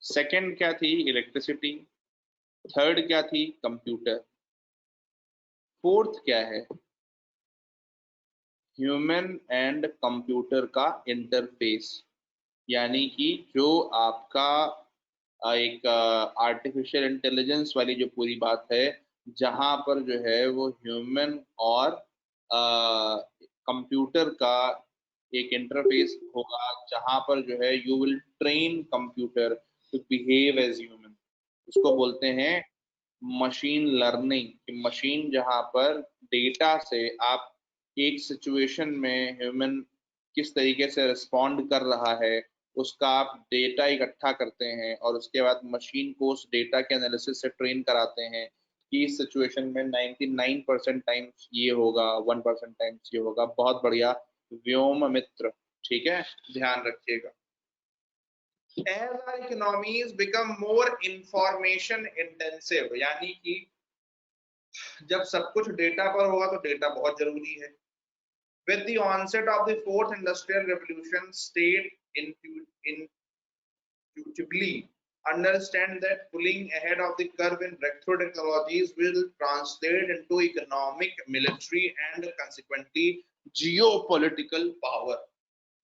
सेकंड क्या थी? इलेक्ट्रिसिटी। थर्ड क्या थी? कंप्यूटर। फोर्थ क्या है? ह्यूमन एंड कंप्यूटर का इंटरफेस, यानी कि जो आपका एक आर्टिफिशियल इंटेलिजेंस वाली जो पूरी बात है, जहां पर जो है वो ह्यूमन और कंप्यूटर का एक इंटरफेस होगा, जहां पर जो है you will train computer to behave as human. उसको बोलते हैं मशीन लर्निंग। मशीन जहां पर डेटा से आप एक सिचुएशन में ह्यूमन किस तरीके से रिस्पॉन्ड कर रहा है, उसका आप डेटा इकट्ठा करते हैं और उसके बाद मशीन को उस डेटा के एनालिसिस से ट्रेन कराते हैं कि इस सिचुएशन में 99% टाइम्स ये होगा, 1% टाइम्स ये होगा। बहुत बढ़िया व्योम मित्र, ठीक है, ध्यान रखिएगा। As our economies become more information intensive, यानी कि जब सब कुछ डेटा पर होगा तो डेटा बहुत जरूरी है। With the onset of the fourth industrial revolution, state intuitively understand that pulling ahead of the curve in breakthrough technologies will translate into economic, military, and consequently geopolitical power.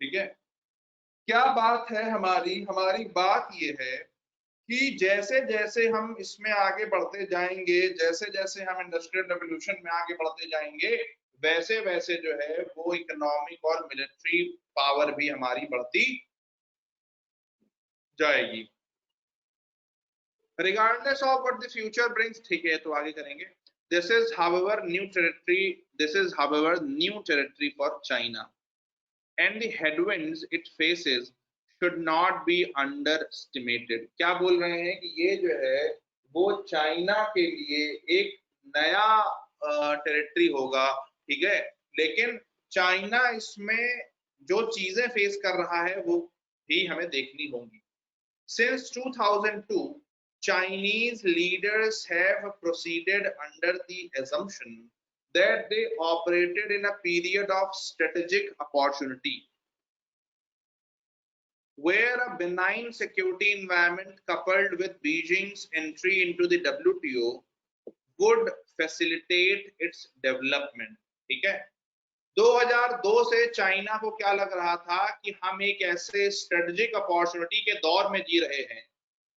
ठीक है, क्या बात है हमारी बात ये है कि जैसे जैसे हम इसमें आगे बढ़ते जाएंगे, जैसे जैसे हम इंडस्ट्रियल रेवोल्यूशन में आगे बढ़ते जाएंगे, वैसे वैसे जो है वो इकोनॉमिक और मिलिट्री पावर भी हमारी बढ़ती जाएगी। Regardless of what the future brings, ठीक है, तो आगे करेंगे। This is however new territory for China, and the headwinds it faces should not be underestimated. क्या बोल रहे हैं कि ये जो है वो चाइना के लिए एक नया टेरिटरी होगा, ठीक है, लेकिन चाइना इसमें जो चीजें फेस कर रहा है वो भी हमें देखनी होंगी। Since 2002, Chinese leaders have proceeded under the assumption that they operated in a period of strategic opportunity, where a benign security environment coupled with Beijing's entry into the WTO would facilitate its development। ठीक है, 2002 से China को क्या लग रहा था कि हम एक ऐसे स्ट्रेटेजिक अपॉर्चुनिटी के दौर में जी रहे हैं,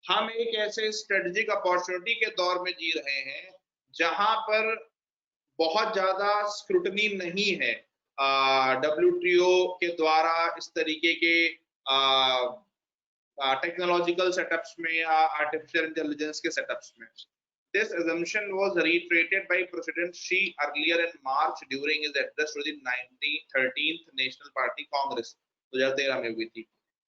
हम एक ऐसे स्ट्रेटेजिक अपॉर्चुनिटी के दौर में जी रहे हैं जहां पर बहुत ज्यादा स्क्रूटनी नहीं है WTO के द्वारा इस तरीके के टेक्नोलॉजिकल सेटअप्स में या आर्टिफिशियल इंटेलिजेंस के सेटअप्स में। This assumption was reiterated by President Xi earlier in March during his address to the 13th National Party Congress 2013 में हुई थी।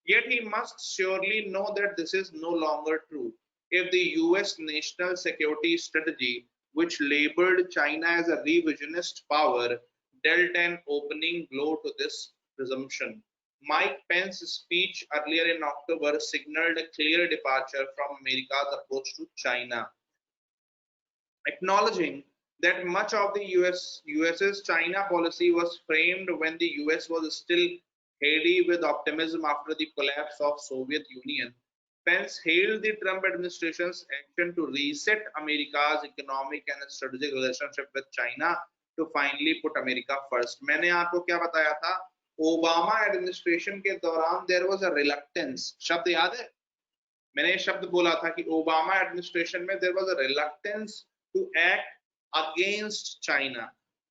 Yet he must surely know that this is no longer true if the US national security strategy, which labeled China as a revisionist power, dealt an opening blow to this presumption. Mike Pence's speech earlier in October signaled a clear departure from America's approach to China, acknowledging that much of the US's China policy was framed when the US was still heady with optimism after the collapse of Soviet Union. Pence hailed the Trump administration's action to reset America's economic and strategic relationship with China to finally put America first. मैंने आपको क्या बताया था, Obama administration के दौरान there was a reluctance, शब्द याद है, मैंने ये शब्द बोला था कि ओबामा एडमिनिस्ट्रेशन में there was a reluctance to act against China.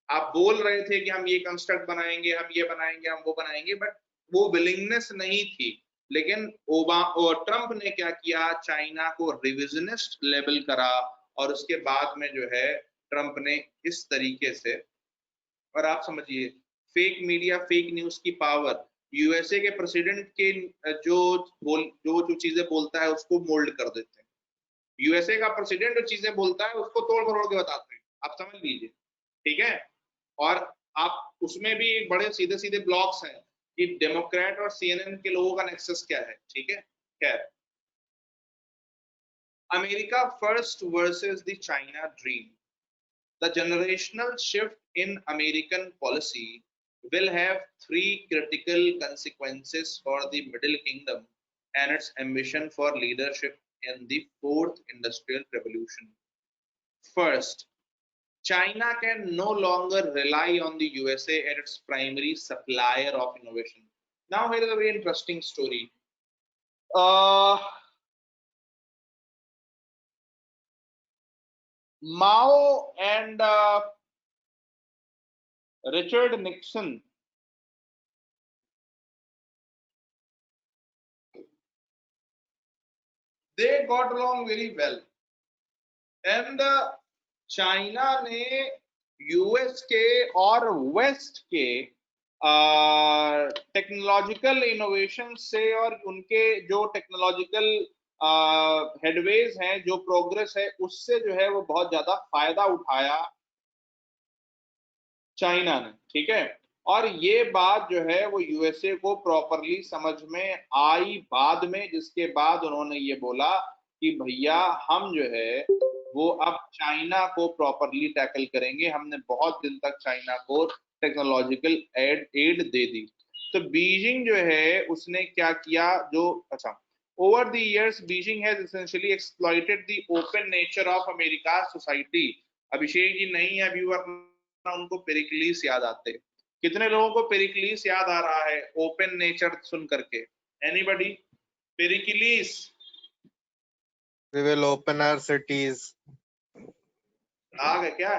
आप बोल रहे थे कि हम ये कंस्ट्रक्ट बनाएंगे, हम ये बनाएंगे, हम वो बनाएंगे, बट वो विलिंगनेस नहीं थी। लेकिन ट्रंप ने क्या किया, चाइना को रिविजनिस्ट लेबल करा और उसके बाद में जो है ट्रंप ने इस तरीके से, और आप समझिए फेक मीडिया, फेक न्यूज की पावर, यूएसए के प्रेसिडेंट के जो चीजें बोलता है उसको मोल्ड कर देते हैं। यूएसए का प्रेसिडेंट जो चीजें बोलता है उसको तोड़ मरोड़ के बताते हैं, आप समझ लीजिए, ठीक है। और आप उसमें भी बड़े सीधे सीधे ब्लॉग्स हैं कि डेमोक्रेट और सीएनएन के लोगों का नेक्सस क्या है, ठीक है। खैर, America first versus the China dream, the generational shift in American policy will have three critical consequences for the Middle Kingdom and its ambition for leadership in the fourth industrial revolution. First, China can no longer rely on the USA as its primary supplier of innovation. Now here is a very interesting story. Mao and Richard Nixon they got along very well, and China ने US के और waste के technological innovation से और उनके जो technological हेडवेज हैं, जो प्रोग्रेस है, उससे जो है वो बहुत ज्यादा फायदा उठाया चाइना ने, ठीक है। और ये बात जो है वो यूएसए को प्रॉपरली समझ में आई बाद में, जिसके बाद उन्होंने ये बोला कि भैया हम जो है वो अब चाइना को प्रॉपरली टैकल करेंगे, हमने बहुत दिन तक चाइना को टेक्नोलॉजिकल एड दे दी। तो बीजिंग जो है उसने क्या किया, जो अच्छा, over the years Beijing has essentially exploited the open nature of America society. Abhishek ji नहीं है व्यूअर, उनको पेरिक्लीस याद आते, कितने लोगों को पेरिक्लीस याद आ रहा है ओपन नेचर सुन करके? Anybody? Pericles, We will open our cities. आ गए क्या?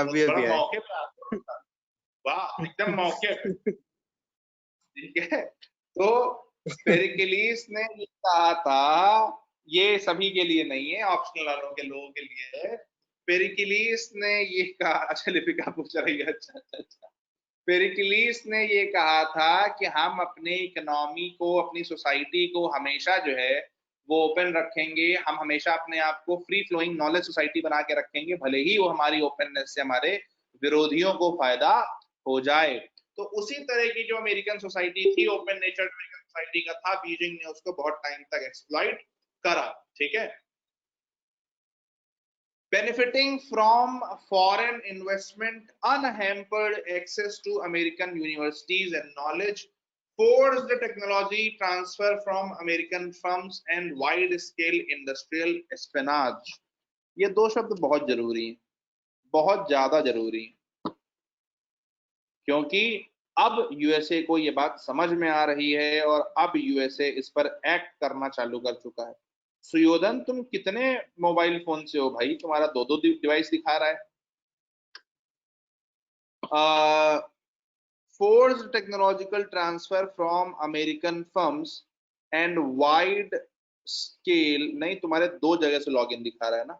अभी बड़ा आए। मौके पे आ, वाह एकदम मौके पे, ठीक है। तो पेरिक्लीस ने ये कहा था, ये सभी के लिए नहीं है, ऑप्शनल वालों के लोगों के लिए है। पेरिक्लीस ने ये कहा, अच्छा लिपिका पूछ रही है, अच्छा, पेरिक्लीस ने ये कहा था कि हम अपने इकोनॉमी को, अपनी सोसाइटी को हमेशा जो है वो ओपन रखेंगे, हम हमेशा अपने आप को फ्री फ्लोइंग नॉलेज सोसाइटी बना के रखेंगे, भले ही वो हमारी ओपननेस से हमारे विरोधियों को फायदा हो जाए। तो उसी तरह की जो अमेरिकन सोसाइटी थी, ओपन नेचर अमेरिकन सोसाइटी का था, बीजिंग ने उसको बहुत टाइम तक एक्सप्लॉइट करा। ठीक है। Benefiting from foreign investment, unhampered access to American universities and knowledge, forced the technology transfer from American firms and wide-scale industrial espionage. ये दो शब्द बहुत जरूरी हैं, बहुत ज्यादा जरूरी हैं, क्योंकि अब यूएसए को ये बात समझ में आ रही है और अब यूएसए इस पर एक्ट करना चालू कर चुका है। सुयोधन, तुम कितने मोबाइल फोन से हो भाई? तुम्हारा दो दो डिवाइस दिखा रहा है। Forced technological transfer from American firms and wide scale, नहीं, तुम्हारे दो जगह से लॉगिन दिखा रहा है ना।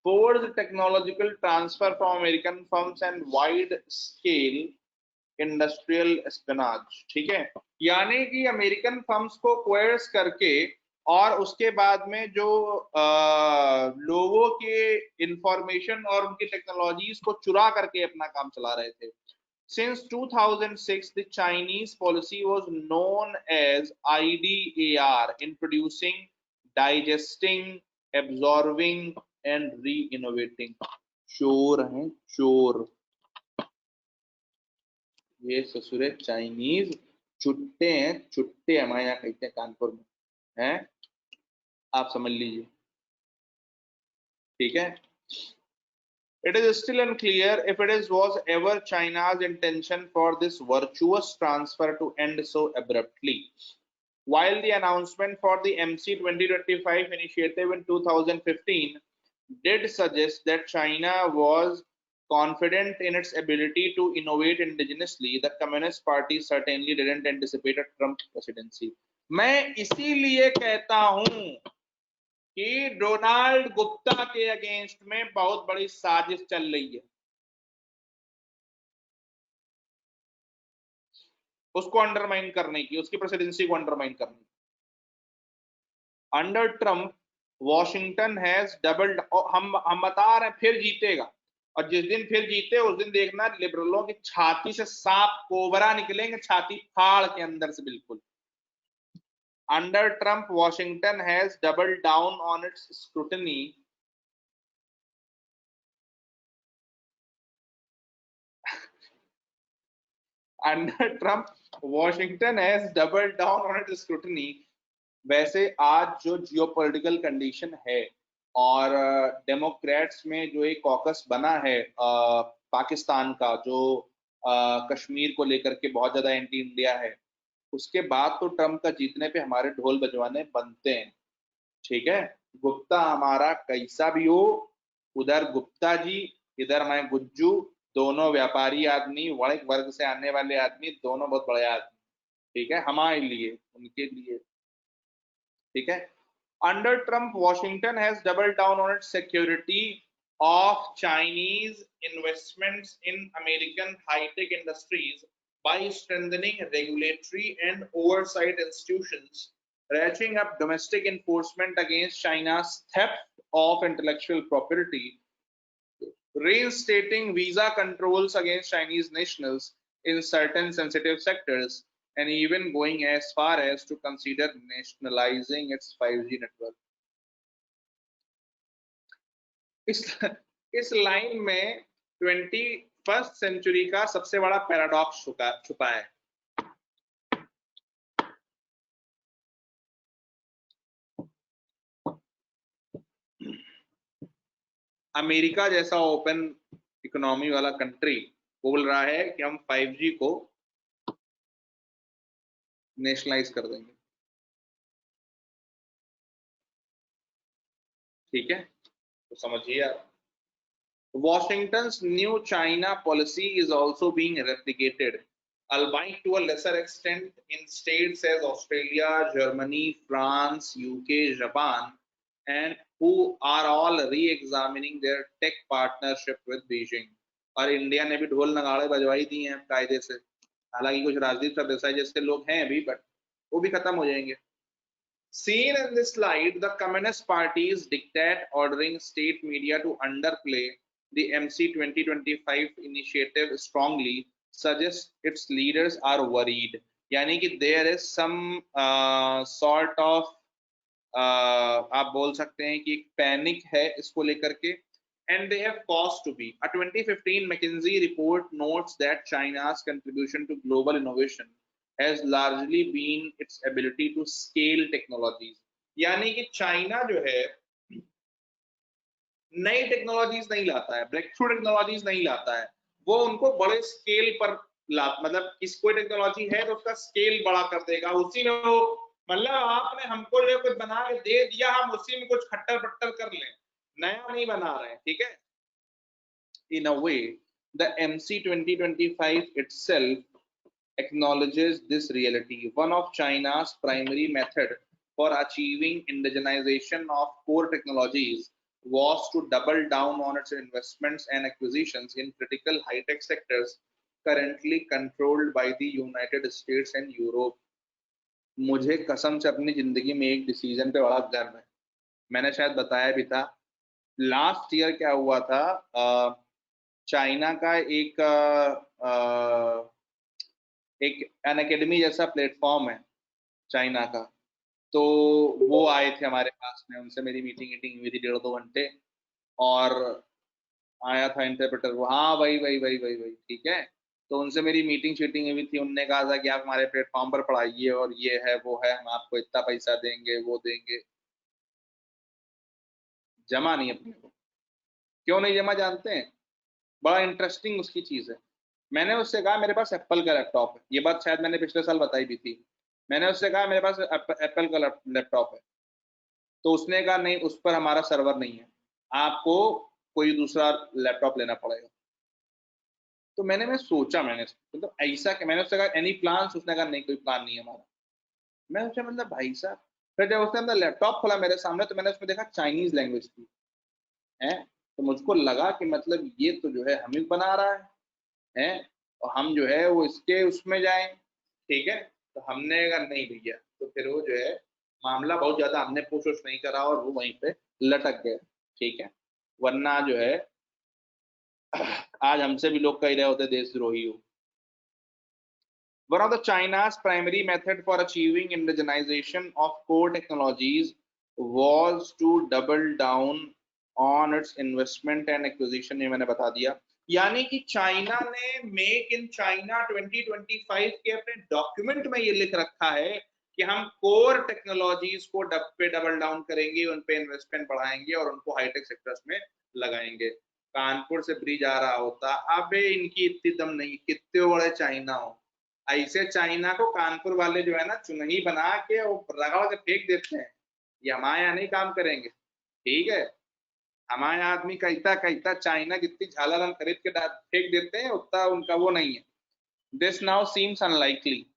Forced technological transfer from American firms and wide scale industrial espionage। ठीक है, यानी कि अमेरिकन फर्म्स को कोयर्स करके और उसके बाद में जो लोगों के इंफॉर्मेशन और उनकी टेक्नोलॉजीज को चुरा करके अपना काम चला रहे थे। Since 2006, the Chinese policy was known as IDAR, introducing, digesting, absorbing and re-innovating। चोर हैं चोर, ये ससुरे चाइनीज चुट्टे हैं, चुट्टे हमारे यहाँ कहते हैं कानपुर में, हैं, आप समझ लीजिए। ठीक है। It is still unclear if it was ever China's intention for this virtuous transfer to end so abruptly. While the announcement for the MC 2025 initiative in 2015 did suggest that China was confident in its ability to innovate indigenously, the Communist Party certainly didn't anticipate a Trump presidency. मैं इसीलिए कहता हूं कि Donald Gupta के against में बहुत बड़ी साजिश चल रही है, उसको अंडरमाइन करने की, उसकी प्रेसिडेंसी को अंडरमाइन करने की। Under Trump Washington has doubled, हम बता रहे हैं फिर जीतेगा, और जिस दिन फिर जीते उस दिन देखना लिबरलों की छाती से सांप कोबरा निकलेंगे, छाती फाड़ के अंदर से बिल्कुल। Under Trump, Washington has doubled down on its scrutiny under Trump, Washington has doubled down on its scrutiny। वैसे आज जो जियोपॉलिटिकल कंडीशन है और डेमोक्रेट्स में जो एक कॉकस बना है पाकिस्तान का, जो कश्मीर को लेकर के बहुत ज्यादा एंटी इंडिया है, उसके बाद तो ट्रम्प का जीतने पे हमारे ढोल बजवाने बनते हैं। ठीक है। गुप्ता हमारा कैसा भी हो, उधर गुप्ता जी, इधर मैं गुज्जू, दोनों व्यापारी आदमी, वर्ग वर्ग से आने वाले आदमी, दोनों बहुत बड़े आदमी। ठीक है, हमारे लिए, उनके लिए। ठीक है। Under Trump, Washington has doubled down on its security of Chinese investments in American high-tech industries by strengthening regulatory and oversight institutions, ratcheting up domestic enforcement against China's theft of intellectual property, reinstating visa controls against Chinese nationals in certain sensitive sectors, and even going as far as to consider nationalizing its 5G network। इस line में 21st century का सबसे बड़ा paradox छुपा है। America जैसा open economy वाला country बोल रहा है कि हम 5G को नेशनलाइज कर देंगे। ठीक है, तो समझिए आप। Washington's new China policy is also being replicated, albeit to a lesser extent, in states as Australia, Germany, France, UK, Japan, and who are all re-examining their tech partnership with Beijing। और India ने भी ढोल नगाड़े बजवाई दी हैं कायदे से, हालांकि कुछ राजनीतिक सदस्य जैसे लोग हैं भी, बट वो भी खत्म हो जाएंगे। Seen in this slide, the Communist parties dictate ordering state media to underplay the MC 2025 initiative strongly suggests its leaders are worried. यानी कि there is some sort of आप बोल सकते हैं कि पैनिक है इसको लेकर के, and they have cause to be. A 2015 McKinsey report notes that China's contribution to global innovation has largely been its ability to scale technologies. यानी कि चाइना जो है नई टेक्नोलॉजीज नहीं लाता है, ब्रेक थ्रू टेक्नोलॉजीज नहीं लाता है, वो उनको बड़े स्केल पर मतलब कोई टेक्नोलॉजी है तो उसका स्केल बड़ा कर देगा, उसी में वो मतलब आपने हमको जो कुछ बना के दे दिया, हम उसी में कुछ खट्टर पट्टर कर लें, नया नहीं बना रहे हैं, ठीक है। In a way, the MC 2025 itself acknowledges this reality. One of China's primary method for achieving indigenization of core technologies was to double down on its investments and acquisitions in critical high-tech sectors currently controlled by the United States and Europe. मुझे कसम से अपनी जिंदगी में एक decision पे बड़ा गर्व है, मैंने शायद बताया भी था। लास्ट ईयर क्या हुआ था, चाइना का एक अनअकैडमी जैसा प्लेटफॉर्म है चाइना का, तो वो आए थे हमारे पास में, उनसे मेरी मीटिंग हुई थी 1.5-2 घंटे, और आया था इंटरप्रेटर वो, हाँ वही ठीक है। तो उनसे मेरी मीटिंग हुई थी, उनने कहा था कि आप हमारे प्लेटफॉर्म पर पढ़ाइए और ये है वो है, हम आपको इतना पैसा देंगे वो देंगे। जमा नहीं अपने को, क्यों नहीं जमा जानते हैं? बड़ा इंटरेस्टिंग उसकी चीज है। मैंने उससे कहा मेरे पास एप्पल का लैपटॉप है, ये बात शायद मैंने पिछले साल बताई भी थी, मैंने उससे कहा मेरे पास एप्पल का लैपटॉप है, तो उसने कहा नहीं उस पर हमारा सर्वर नहीं है, आपको कोई दूसरा लैपटॉप लेना पड़ेगा। तो मैंने सोचा, मैंने मतलब ऐसा कि मैंने उससे कहा एनी प्लान्स, उसने कहा नहीं कोई प्लान नहीं है हमारा। मैं सोचा मतलब भाई साहब, फिर जब उसने अंदर लैपटॉप खोला मेरे सामने तो मैंने उसमें देखा चाइनीज लैंग्वेज की है, तो मुझको लगा कि मतलब ये तो जो है हम ही बना रहा है और हम जो है वो इसके उसमें जाएं, ठीक है। तो हमने कहा नहीं भैया, तो फिर वो जो है मामला बहुत ज्यादा हमने पूछ नहीं करा और वो वहीं पे लटक गए, ठीक है। वरना जो है आज हमसे भी लोग कह रहे होते देशद्रोही हो। One of the China's primary method for achieving indigenization of core technologies was to double down on its investment and acquisition, ये मैंने बता दिया। यानी कि चाइना ने मेक इन चाइना 2025 के अपने डॉक्यूमेंट में ये लिख रखा है कि हम कोर टेक्नोलॉजीज को डबल डाउन करेंगे, उन पे इन्वेस्टमेंट बढ़ाएंगे और उनको हाईटेक सेक्टर्स में लगाएंगे। कानपुर से ब्रिज आ रहा होता, अबे इनकी इतनी दम नहीं, कितने बड़े चाइना हो, ऐसे चाइना को कानपुर वाले जो है ना चुनही बना के वो रगड़ के फेंक देते हैं, ये हमारे यहाँ नहीं काम करेंगे, ठीक है। हमारे आदमी कहता चाइना कितनी झालर हम खरीद के फेंक देते हैं, उतना उनका वो नहीं है। This now seems unlikely.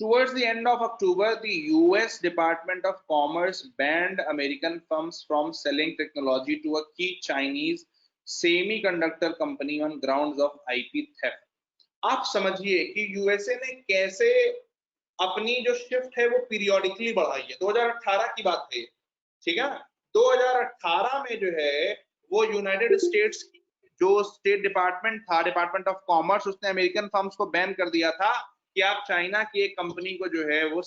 Towards the end of October, the US Department of Commerce banned American firms from selling technology to a key Chinese semiconductor company on grounds of IP theft. आप समझिए कि USA ने कैसे अपनी जो shift है वो periodically बढ़ाई है। 2018 की बात है, ठीक है। 2018 में जो है वो यूनाइटेड स्टेट्स जो स्टेट डिपार्टमेंट था, डिपार्टमेंट ऑफ कॉमर्स, उसने अमेरिकन फर्म्स को बैन कर दिया था कि आप चाइना की एक कंपनी को जो है वो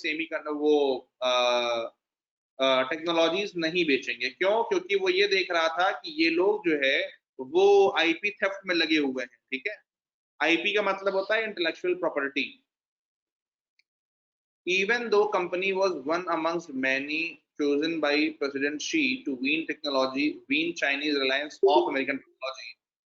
टेक्नोलॉजीज नहीं बेचेंगे। क्यों? क्योंकि वो ये देख रहा था कि ये लोग जो है वो आईपी थेफ्ट में लगे हुए हैं, ठीक है। आईपी का मतलब होता है intellectual property. Even though company was one amongst many chosen by President Xi to wean Chinese reliance off American technology,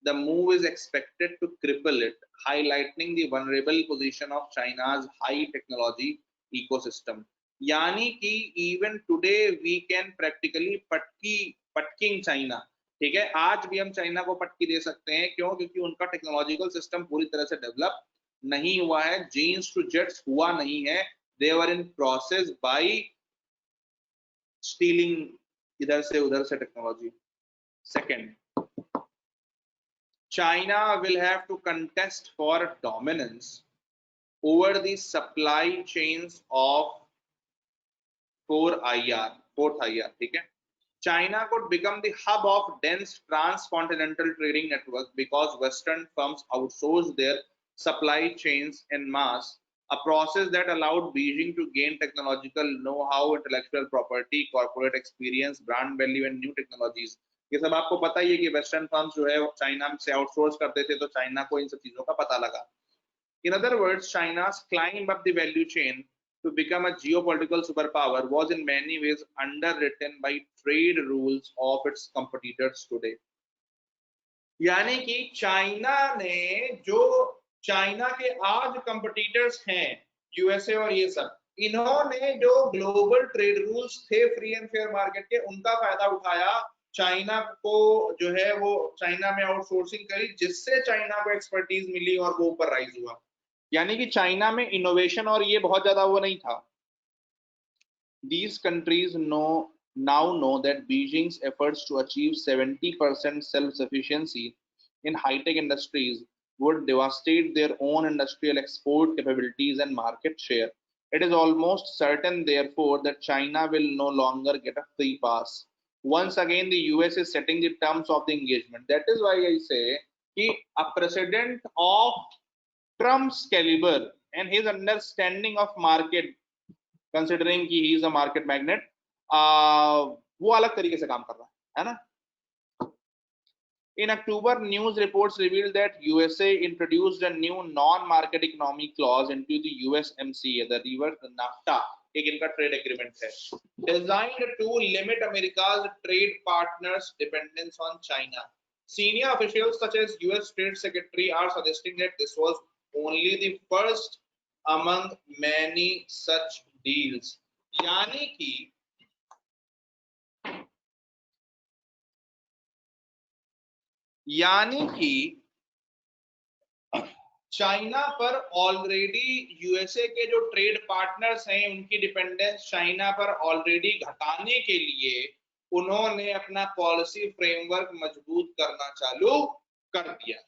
the move is expected to cripple it, highlighting the vulnerable position of China's high technology ecosystem. यानी कि even today we can practically पटकिंग China, ठीक है। आज भी हम China को पटकी दे सकते हैं, क्यों? क्योंकि उनका टेक्नोलॉजिकल सिस्टम पूरी तरह से डेवलप नहीं हुआ है, जीन्स टू जेट्स हुआ नहीं है। They were in process by stealing इधर से उधर से technology. Second, China will have to contest for dominance over the supply chains of fourth IR, ठीक है। China could become the hub of dense transcontinental trading network because Western firms outsourced their supply chains en masse, a process that allowed Beijing to gain technological know-how, intellectual property, corporate experience, brand value and new technologies. ये सब आपको पता ही है कि western firms जो है China से outsource करते थे, तो चाइना को इन सब चीजों का पता लगा. In other words, China's climb up the value chain to become a geopolitical superpower was in many ways underwritten by trade rules of its competitors today. यानी कि चाइना ने जो चाइना के आज कंपटीटर्स हैं यूएसए और ये सब, इन्होंने जो ग्लोबल ट्रेड रूल्स थे फ्री एंड फेयर मार्केट के, उनका फायदा उठाया, चाइना को जो है वो चाइना में आउटसोर्सिंग करी, जिससे चाइना को एक्सपर्टीज मिली और वो ऊपर राइज हुआ. यानी कि चाइना में इनोवेशन और ये बहुत ज्यादा वो नहीं था. These countries now know that Beijing's efforts to achieve 70% self-sufficiency in high-tech industries would devastate their own industrial export capabilities and market share. It is almost certain, therefore, that China will no longer get a free pass. Once again, the US is setting the terms of the engagement. That is why I say कि a president of Trump's caliber and his understanding of market, considering कि he is a market magnet, वो अलग तरीके से काम कर रहा है ना. In October, news reports revealed that USA introduced a new non-market economy clause into the USMCA, the reverse NAFTA, एक इनका trade agreement है, designed to limit America's trade partners' dependence on China. Senior officials such as US Trade Secretary are suggesting that this was only the first among many such deals. यानी कि China पर already USA के जो trade partners हैं उनकी dependence China पर already घटाने के लिए उन्होंने अपना पॉलिसी फ्रेमवर्क मजबूत करना चालू कर दिया.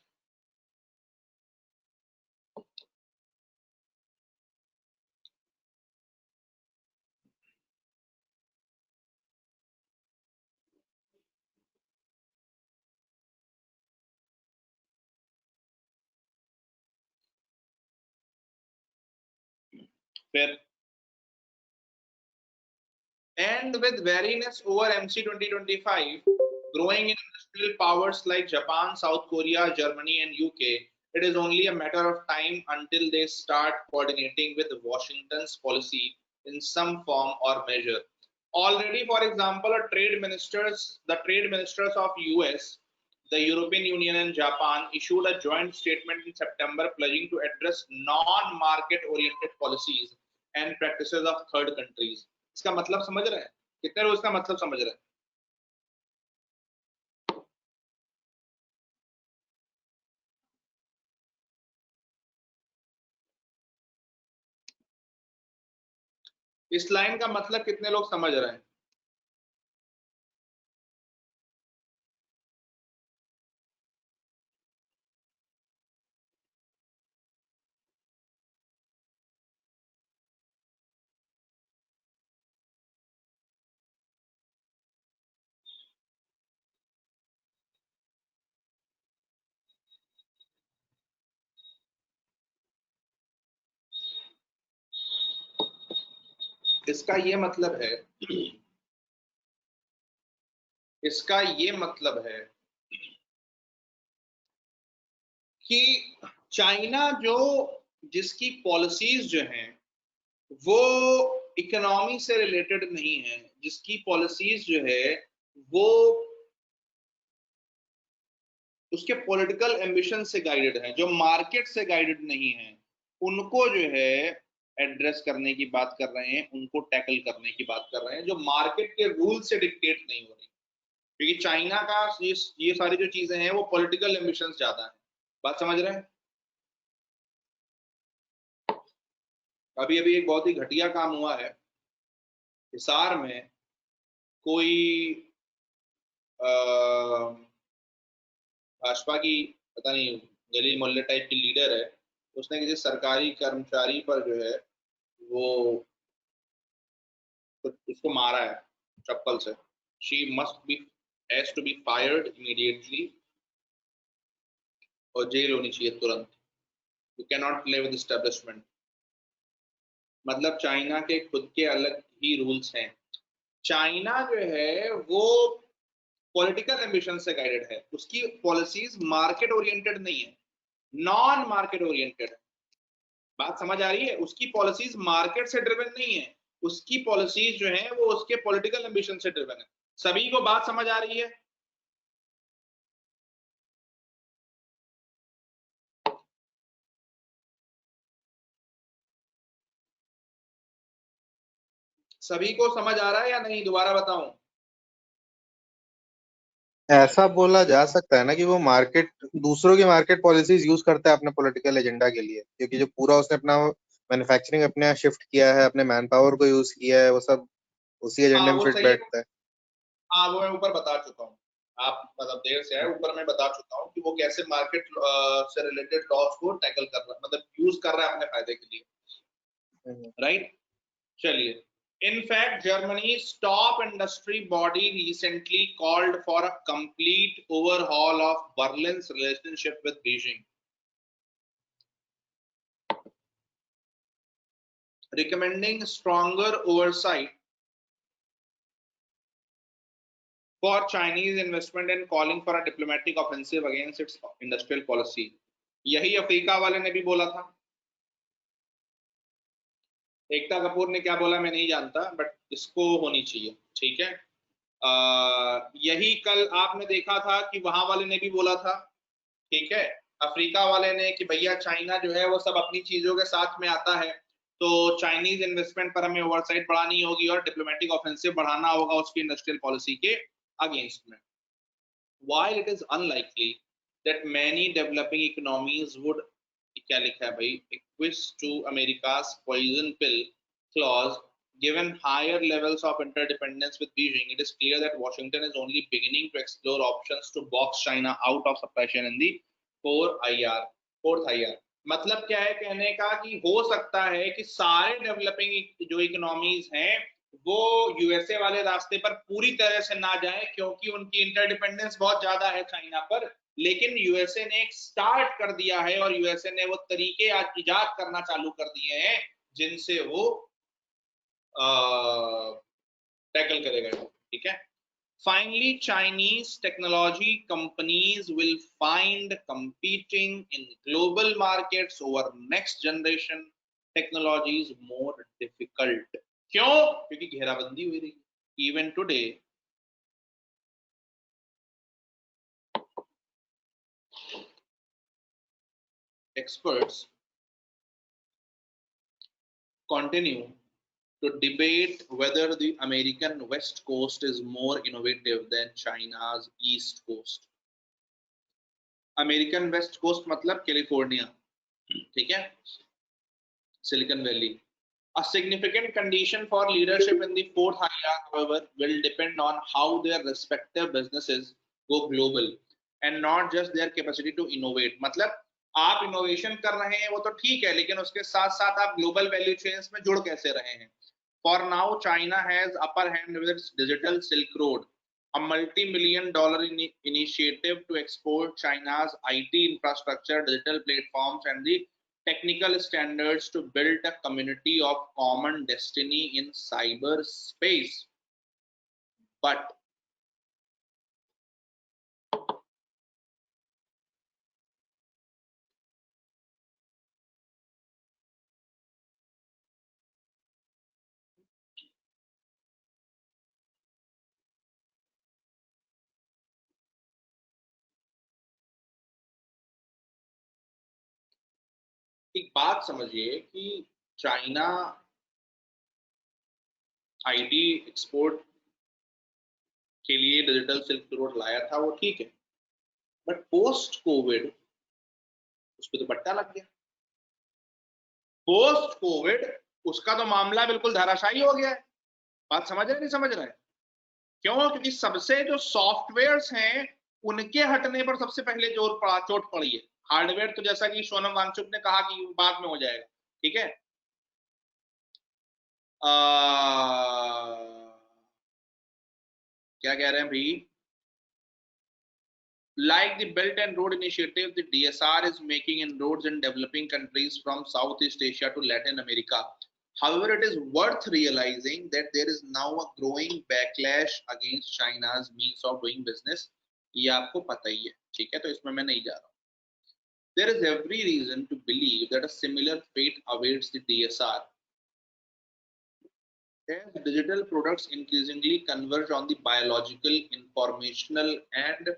And with wariness over MC 2025 growing in industrial powers like Japan, South Korea, Germany and UK, it is only a matter of time until they start coordinating with Washington's policy in some form or measure. Already, for example, the trade ministers of US, the European Union and Japan issued a joint statement in September pledging to address non-market oriented policies and practices of third countries. इसका मतलब समझ रहे हैं? कितने लोग इसका मतलब समझ रहे हैं? इस लाइन का मतलब कितने लोग समझ रहे हैं? इसका ये मतलब है कि चाइना जिसकी पॉलिसीज जो हैं वो इकोनॉमी से रिलेटेड नहीं है, जिसकी पॉलिसीज जो है वो उसके पॉलिटिकल एम्बिशन से गाइडेड है, जो मार्केट से गाइडेड नहीं है, उनको जो है एड्रेस करने की बात कर रहे हैं, उनको टैकल करने की बात कर रहे हैं, जो मार्केट के रूल से डिक्टेट नहीं हो रही. क्योंकि चाइना का ये सारी जो चीजें हैं वो पॉलिटिकल एम्बिशंस ज्यादा है. बात समझ रहे हैं? अभी एक बहुत ही घटिया काम हुआ है हिसार में. कोई भाजपा की पता नहीं गली मोहल्ले टाइप की लीडर है, उसने किसी सरकारी कर्मचारी पर जो है वो उसको मारा है चप्पल से. she has to be fired immediately और जेल होनी चाहिए तुरंत. You cannot play with establishment. मतलब चाइना के खुद के अलग ही रूल्स हैं. चाइना जो है वो पॉलिटिकल एम्बिशन से गाइडेड है. उसकी पॉलिसीज मार्केट ओरिएंटेड नहीं है, नॉन मार्केट ओरिएंटेड है. बात समझ आ रही है? उसकी पॉलिसीज मार्केट से ड्रिवन नहीं है, उसकी पॉलिसीज जो है वो उसके पॉलिटिकल एम्बिशन से ड्रिवन है. सभी को बात समझ आ रही है? सभी को समझ आ रहा है या नहीं? दोबारा बताऊं? ऐसा बोला जा सकता है ना कि वो मार्केट, दूसरों की मार्केट पॉलिसीज यूज करता है अपने पॉलिटिकल एजेंडा के लिए, क्योंकि जो पूरा उसने अपना मैन्युफैक्चरिंग अपने शिफ्ट किया है, अपने मैन पावर को यूज किया है, वो सब उसी एजेंडे में वो फिट सही है. बैठता है. हाँ, वो मैं ऊपर बता चुका हूँ. आप मतलब देर से आए, ऊपर मैं बता चुका हूँ कि वो कैसे मार्केट से रिलेटेड लॉस को टैकल कर रहा है, मतलब यूज कर रहा है अपने फायदे के लिए. राइट. चलिए. In fact, Germany's top industry body recently called for a complete overhaul of Berlin's relationship with Beijing, recommending stronger oversight for Chinese investment and calling for a diplomatic offensive against its industrial policy. यही Africa वाले ने भी बोला था. एकता कपूर ने क्या बोला मैं नहीं जानता, बट इसको होनी चाहिए. ठीक है. यही कल आपने देखा था कि वहां वाले ने भी बोला था. ठीक है. अफ्रीका वाले ने कि भैया चाइना जो है वो सब अपनी चीजों के साथ में आता है, तो चाइनीज इन्वेस्टमेंट पर हमें ओवरसाइट बढ़ानी होगी और डिप्लोमेटिक ऑफेंसिव बढ़ाना होगा उसकी इंडस्ट्रियल पॉलिसी के अगेंस्ट में. While it is unlikely that many developing economies would, क्या लिखा है भाई, acquiesce to America's poison pill clause, given higher levels of interdependence with Beijing, it is clear that Washington is only beginning to explore options to box China out of supply chain in the fourth IR. मतलब क्या है कहने का कि हो सकता है कि सारे डेवलपिंग जो इकोनॉमीज हैं वो यूएसए वाले रास्ते पर पूरी तरह से ना जाए, क्योंकि उनकी इंटरडिपेंडेंस बहुत ज्यादा है चाइना पर. लेकिन यूएसए ने एक स्टार्ट कर दिया है और यूएसए ने वो तरीके आज इजाद करना चालू कर दिए हैं जिनसे वो टैकल करेगा. ठीक है. Finally, Chinese technology companies will find competing in global markets over next generation technologies more difficult. क्यों? क्योंकि घेराबंदी हुई रही. Even today, experts continue to debate whether the American West Coast is more innovative than China's East Coast. American West Coast मतलब California. ठीक है. Silicon Valley. A significant condition for leadership in the fourth IR, however, will depend on how their respective businesses go global and not just their capacity to innovate. मतलब आप innovation कर रहे हैं वो तो ठीक है, लेकिन उसके साथ साथ आप ग्लोबल वैल्यू चेन्स में जुड़ कैसे रहे हैं. For now, China has upper hand with its digital Silk Road, a multi-million-dollar initiative to export China's IT infrastructure, digital platforms, and the technical standards to build a community of common destiny in cyberspace. But एक बात समझिए कि China IT export के लिए digital silk road लाया था, वो ठीक है, बट पोस्ट कोविड उस पर तो बट्टा लग गया. पोस्ट कोविड उसका तो मामला बिल्कुल धराशायी हो गया है. बात समझ रहे नहीं समझ रहे? क्यों? क्योंकि सबसे जो सॉफ्टवेयर्स हैं उनके हटने पर सबसे पहले चोट पड़ी है. हार्डवेयर तो जैसा कि सोनम वांगचुक ने कहा कि बाद में हो जाएगा. ठीक है. क्या कह रहे हैं भाई? Like the Belt and Road Initiative, the DSR is making inroads in developing countries from Southeast Asia to Latin America. However, it is worth realizing that there is now a growing backlash against China's means of doing business. ये आपको पता ही है, ठीक है, तो इसमें मैं नहीं जा रहा हूँ. There is every reason to believe that a similar fate awaits the DSR. As digital products increasingly converge on the biological, informational, and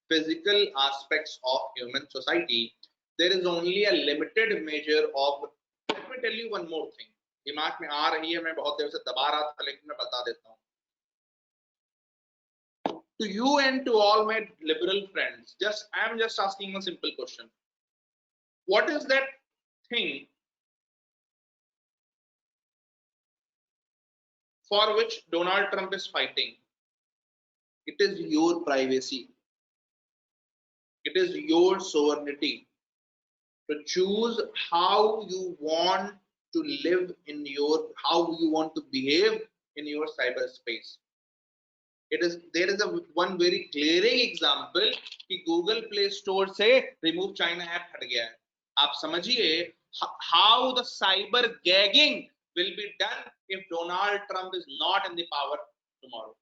physical aspects of human society, there is only a limited measure of. Let me tell you one more thing. दिमाग में आ रही है, मैं बहुत देर से दबा रहा था, लेकिन मैं बता देता हूँ. To you and to all my liberal friends, I am just asking a simple question. What is that thing for which Donald Trump is fighting? It is your privacy. It is your sovereignty to choose how you want to live in how you want to behave in your cyberspace. There is one very glaring example कि Google Play Store से remove China app हट गया है. आप समझिए how the cyber gagging will be done if Donald Trump is not in the power tomorrow.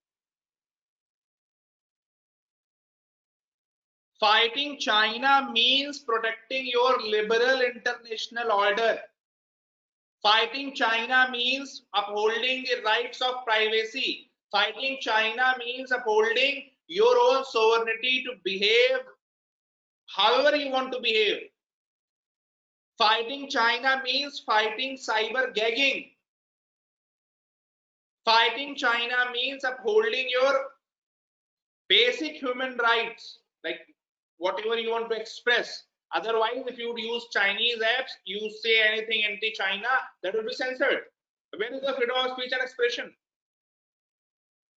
Fighting China means protecting your liberal international order. Fighting China means upholding the rights of privacy. Fighting China means upholding your own sovereignty to behave however you want to behave. Fighting China means fighting cyber gagging. Fighting China means upholding your basic human rights, like whatever you want to express. Otherwise, if you would use Chinese apps, you say anything anti-China, that will be censored. Where is the freedom of speech and expression?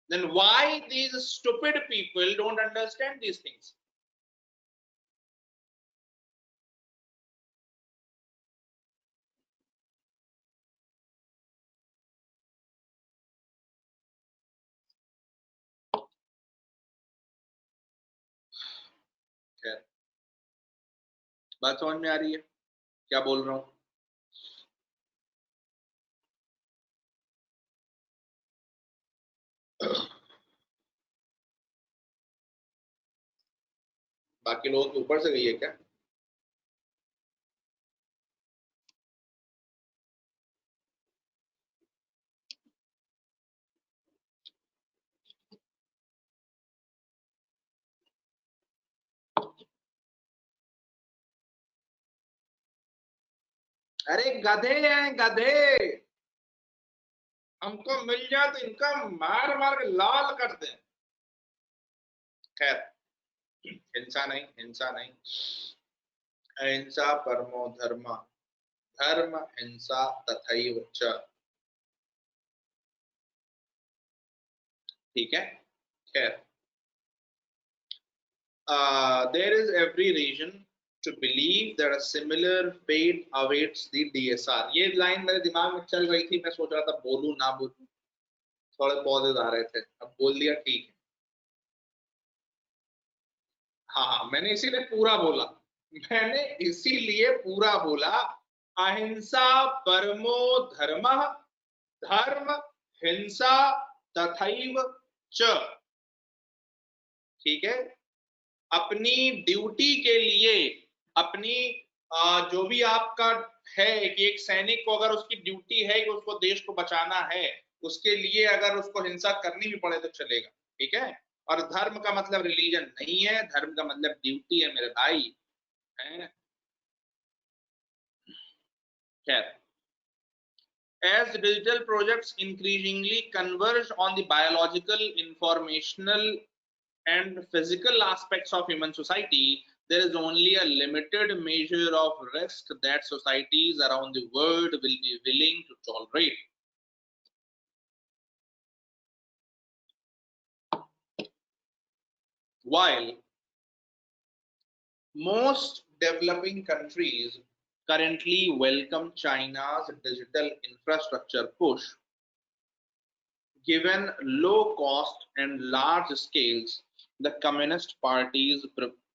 Then why these stupid people don't understand these things? बात समझ में आ रही है क्या बोल रहा हूं? बाकी लोगों के ऊपर से गई है क्या? अरे गधे हैं गधे, हमको मिल जाए तो इनका मार मार के लाल कर दें. खैर, हिंसा नहीं, हिंसा नहीं. अहिंसा परमो धर्म, धर्म हिंसा तथैव च. ठीक है. खैर, there is every reason to believe that a similar fate awaits the DSR. ये लाइन मेरे दिमाग में चल रही थी, मैं सोच रहा था बोलूं ना बोलूं, थोड़े पॉजेज आ रहे थे, अब बोल दिया, ठीक है. हाँ, मैंने इसीलिए पूरा बोला, अहिंसा परमो धर्मः, धर्म हिंसा तथैव च. ठीक है. अपनी ड्यूटी के लिए, अपनी जो भी आपका है कि एक सैनिक को अगर उसकी ड्यूटी है कि उसको देश को बचाना है, उसके लिए अगर उसको हिंसा करनी भी पड़े तो चलेगा. ठीक है. और धर्म का मतलब रिलीजन नहीं है, धर्म का मतलब ड्यूटी है मेरे भाई. है. खैर, as digital projects increasingly converge on the biological, informational, and physical aspects of human society, there is only a limited measure of risk that societies around the world will be willing to tolerate. While most developing countries currently welcome China's digital infrastructure push, given low cost and large scales, the Communist Party's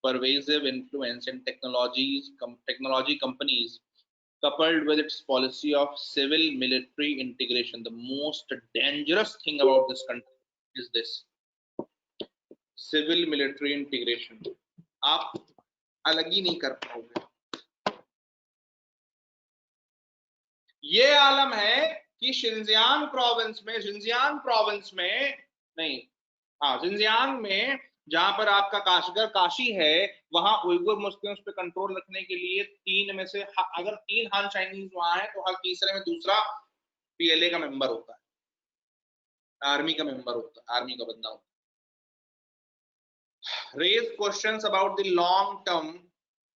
pervasive influence in technology companies, coupled with its policy of civil-military integration. The most dangerous thing about this country is this: civil-military integration. आप अलग ही नहीं कर पाओगे. ये आलम है कि Xinjiang province में नहीं, हाँ, शिनजियांग में जहां पर आपका काशगर काशी है, वहां उइगुर मुस्लिम्स पे कंट्रोल रखने के लिए 3 में से अगर 3 हान चाइनीज वहां है तो हर तीसरे में दूसरा पीएलए का मेंबर होता है, आर्मी का मेंबर होता है, आर्मी का बंदा होता है. Raise questions about the long-term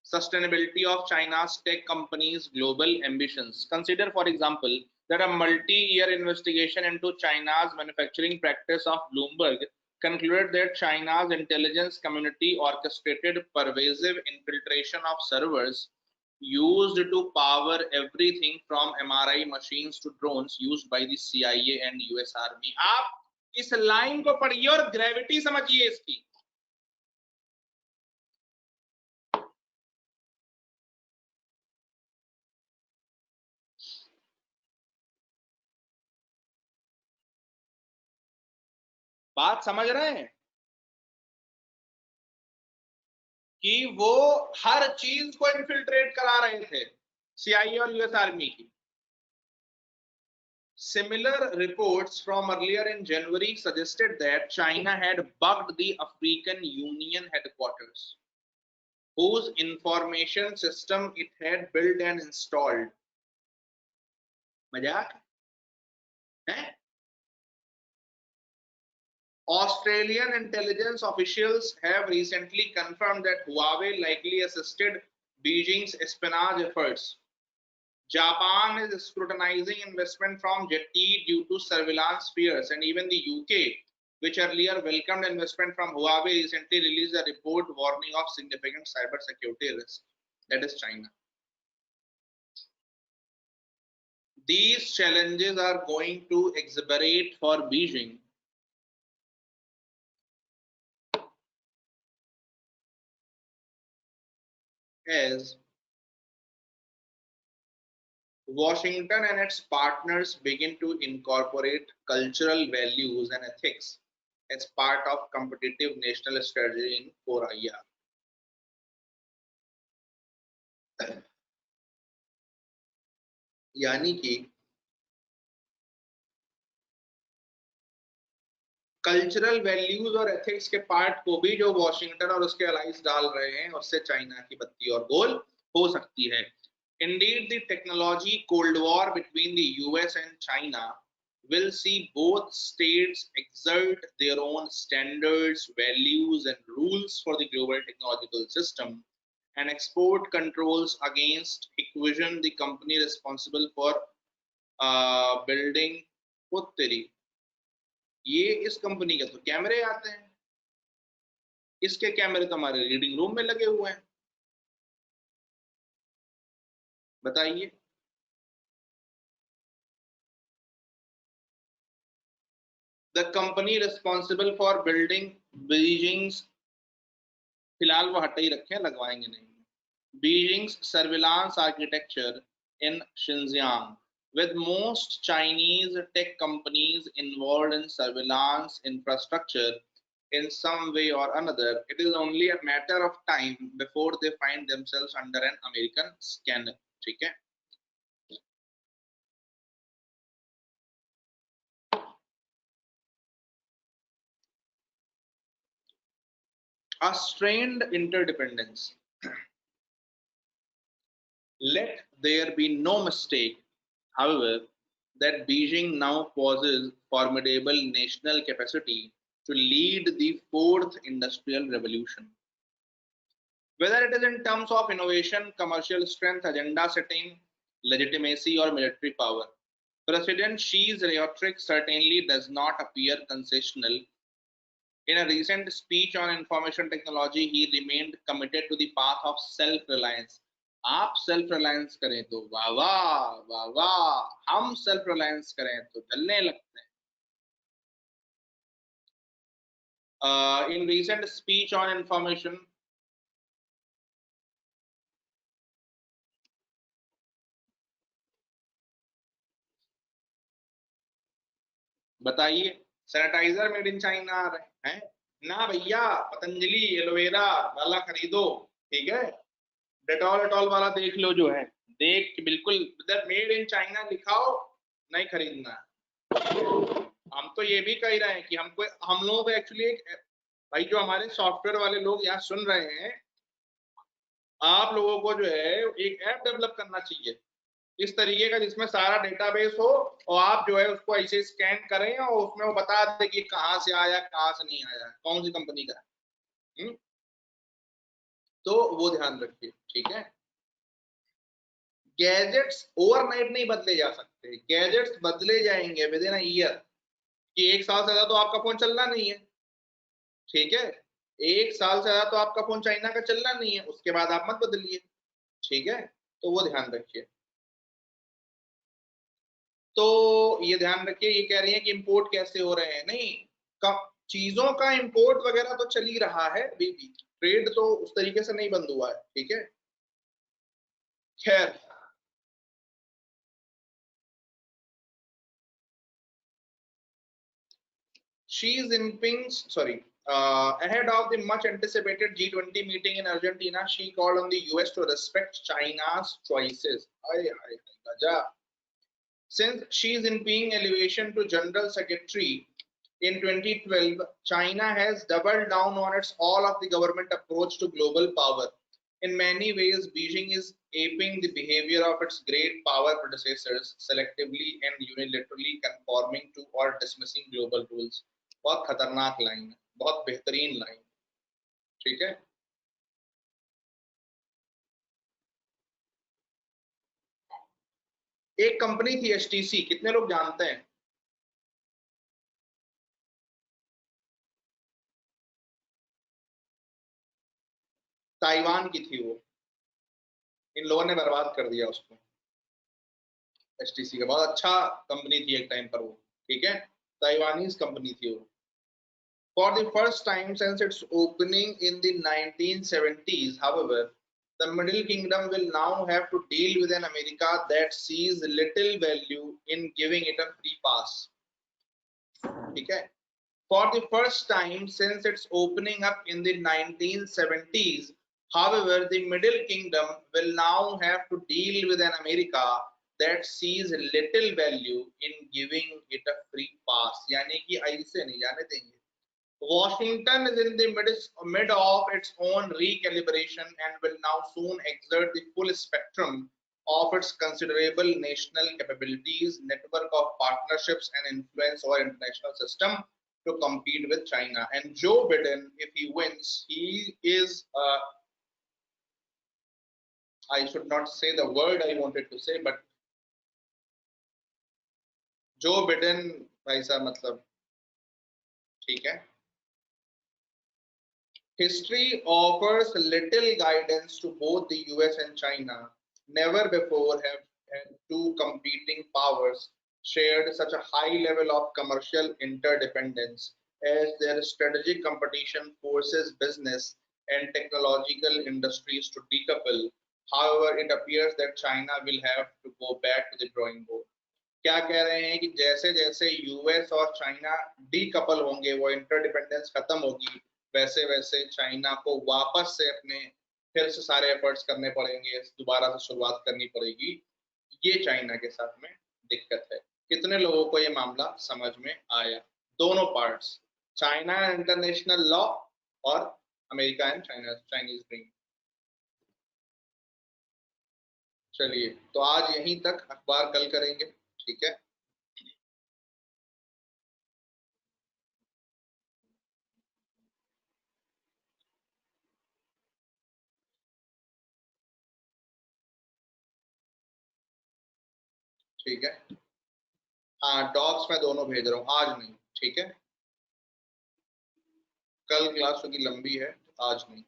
sustainability of China's tech companies' global ambitions. Consider, for example, that a multi-year investigation into China's manufacturing practice of Bloomberg concluded that China's intelligence community orchestrated pervasive infiltration of servers used to power everything from MRI machines to drones used by the CIA and US Army. आप इस line को पढ़िए और gravity समझिए इसकी. बात समझ रहे हैं कि वो हर चीज को इन्फिल्ट्रेट करा रहे थे, सीआईए और यूएस आर्मी की. Similar reports from earlier in January suggested that China had bugged the African Union headquarters, whose information system it had built and installed. मजाक है? Australian intelligence officials have recently confirmed that Huawei likely assisted Beijing's espionage efforts. Japan is scrutinizing investment from ZTE due to surveillance fears, and even the UK, which earlier welcomed investment from Huawei, recently released a report warning of significant cybersecurity risk. That is China. These challenges are going to exacerbate for Beijing. As Washington and its partners begin to incorporate cultural values and ethics as part of competitive national strategy in 4IR. यानी कि cultural values और ethics के part को भी जो Washington और उसके allies डाल रहे हैं, उससे चाइना की बत्ती और गोल हो सकती है. Indeed, the technology Cold War between the US and China will see both states exert their own standards, values, and rules for the global technological system, and export controls against Hikvision, the company responsible for building Putteri. ये इस company के तो कैमरे आते हैं, इसके कैमरे तो हमारे रीडिंग रूम में लगे हुए हैं. बताइए, the company responsible for building Beijing's, फिलहाल वो हटे ही रखे हैं, लगवाएंगे नहीं. Beijing's surveillance architecture in Xinjiang, with most Chinese tech companies involved in surveillance infrastructure in some way or another, it is only a matter of time before they find themselves under an American scanner. ठीक है? A strained interdependence. Let there be no mistake, however, that Beijing now possesses formidable national capacity to lead the fourth industrial revolution. Whether it is in terms of innovation, commercial strength, agenda setting, legitimacy, or military power, President Xi's rhetoric certainly does not appear concessional. In a recent speech on information technology, he remained committed to the path of self-reliance. आप self reliance करें तो वाह वाह वाह वाह, हम self reliance करें तो जलने लगते हैं. in recent speech on information, बताइए सैनिटाइजर मेड इन चाइना आ रहे हैं ना भैया, पतंजलि एलोवेरा वाला खरीदो, ठीक है, डेटॉल डेटॉल वाला देख लो, जो है देख के बिल्कुल मेड इन चाइना लिखाओ, नहीं खरीदना। हम तो ये भी कह रहे हैं कि हम लोगों को एक्चुअली भाई जो हमारे सॉफ्टवेयर वाले लोग यहाँ सुन रहे हैं, आप लोगों को जो है एक ऐप डेवलप करना चाहिए इस तरीके का जिसमें सारा डेटाबेस हो और आप जो है उसको ऐसे स्कैन करें और उसमें वो बता दे कि कहाँ से आया कहाँ से नहीं आया, कौन सी कंपनी का है। तो वो ध्यान रखिए, ठीक है। गैजेट्स ओवरनाइट नहीं बदले जा सकते, गैजेट्स बदले जाएंगे विद इन अ ईयर, कि एक साल से ज्यादा तो आपका फोन चलना नहीं है, ठीक है, एक साल से ज्यादा तो आपका फोन चाइना का चलना नहीं है, उसके बाद आप मत बदलिए, ठीक है, तो वो ध्यान रखिए। तो ये ध्यान रखिए, ये कह रही है कि इंपोर्ट कैसे हो रहे हैं, नहीं चीजों का इंपोर्ट वगैरह तो चल ही रहा है, ट्रेड तो उस तरीके से नहीं बंद हुआ है, ठीक है। खैर Xi Jinping's ahead of the much anticipated G20 meeting in Argentina, Xi called on the US to respect China's choices. Since Xi Jinping elevation to General Secretary in 2012, China has doubled down on its all of the government approach to global power. In many ways, Beijing is aping the behavior of its great power predecessors, selectively and unilaterally conforming to or dismissing global rules. बहुत खतरनाक line है, बहुत बेहतरीन line, ठीक है। एक company थी HTC, कितने लोग जानते हैं? ताइवान की थी वो, इन लोगों ने बर्बाद कर दिया उसको। HTC का बहुत अच्छा कंपनी थी एक टाइम पर वो, ठीक है, ताइवानीज कंपनी थी वो। For the first time since its opening in the 1970s, however, the Middle Kingdom will now have to deal with an America that sees little value in giving it a free pass. Okay. For the first time since its opening up in the 1970s, however, the Middle Kingdom will now have to deal with an America that sees little value in giving it a free pass. यानी कि ऐसे नहीं जाने देंगे। Washington is in the mid of its own recalibration and will now soon exert the full spectrum of its considerable national capabilities, network of partnerships and influence over international system to compete with China. And Joe Biden, if he wins, he is, I should not say the word I wanted to say, but Joe Biden ऐसा मतलब, ठीक है। History offers little guidance to both the US and China. Never before have two competing powers shared such a high level of commercial interdependence, as their strategic competition forces business and technological industries to decouple. However, it appears that China will have to go back to the drawing board. क्या कह रहे हैं कि जैसे जैसे US और China decouple होंगे, वो इंटरडिपेंडेंस खत्म होगी, वैसे वैसे चाइना को वापस से अपने फिर से सारे एफर्ट्स करने पड़ेंगे, दोबारा से शुरुआत करनी पड़ेगी। ये चाइना के साथ में दिक्कत है। कितने लोगों को ये मामला समझ में आया? दोनों पार्ट्स, चाइना इंटरनेशनल लॉ और अमेरिका एंड चाइनीज ड्रीम। चलिए, तो आज यहीं तक, अखबार कल करेंगे, ठीक है। ठीक है, हाँ डॉक्स मैं दोनों भेज रहा हूँ, आज नहीं, ठीक है। कल क्लास होगी लंबी है, आज नहीं।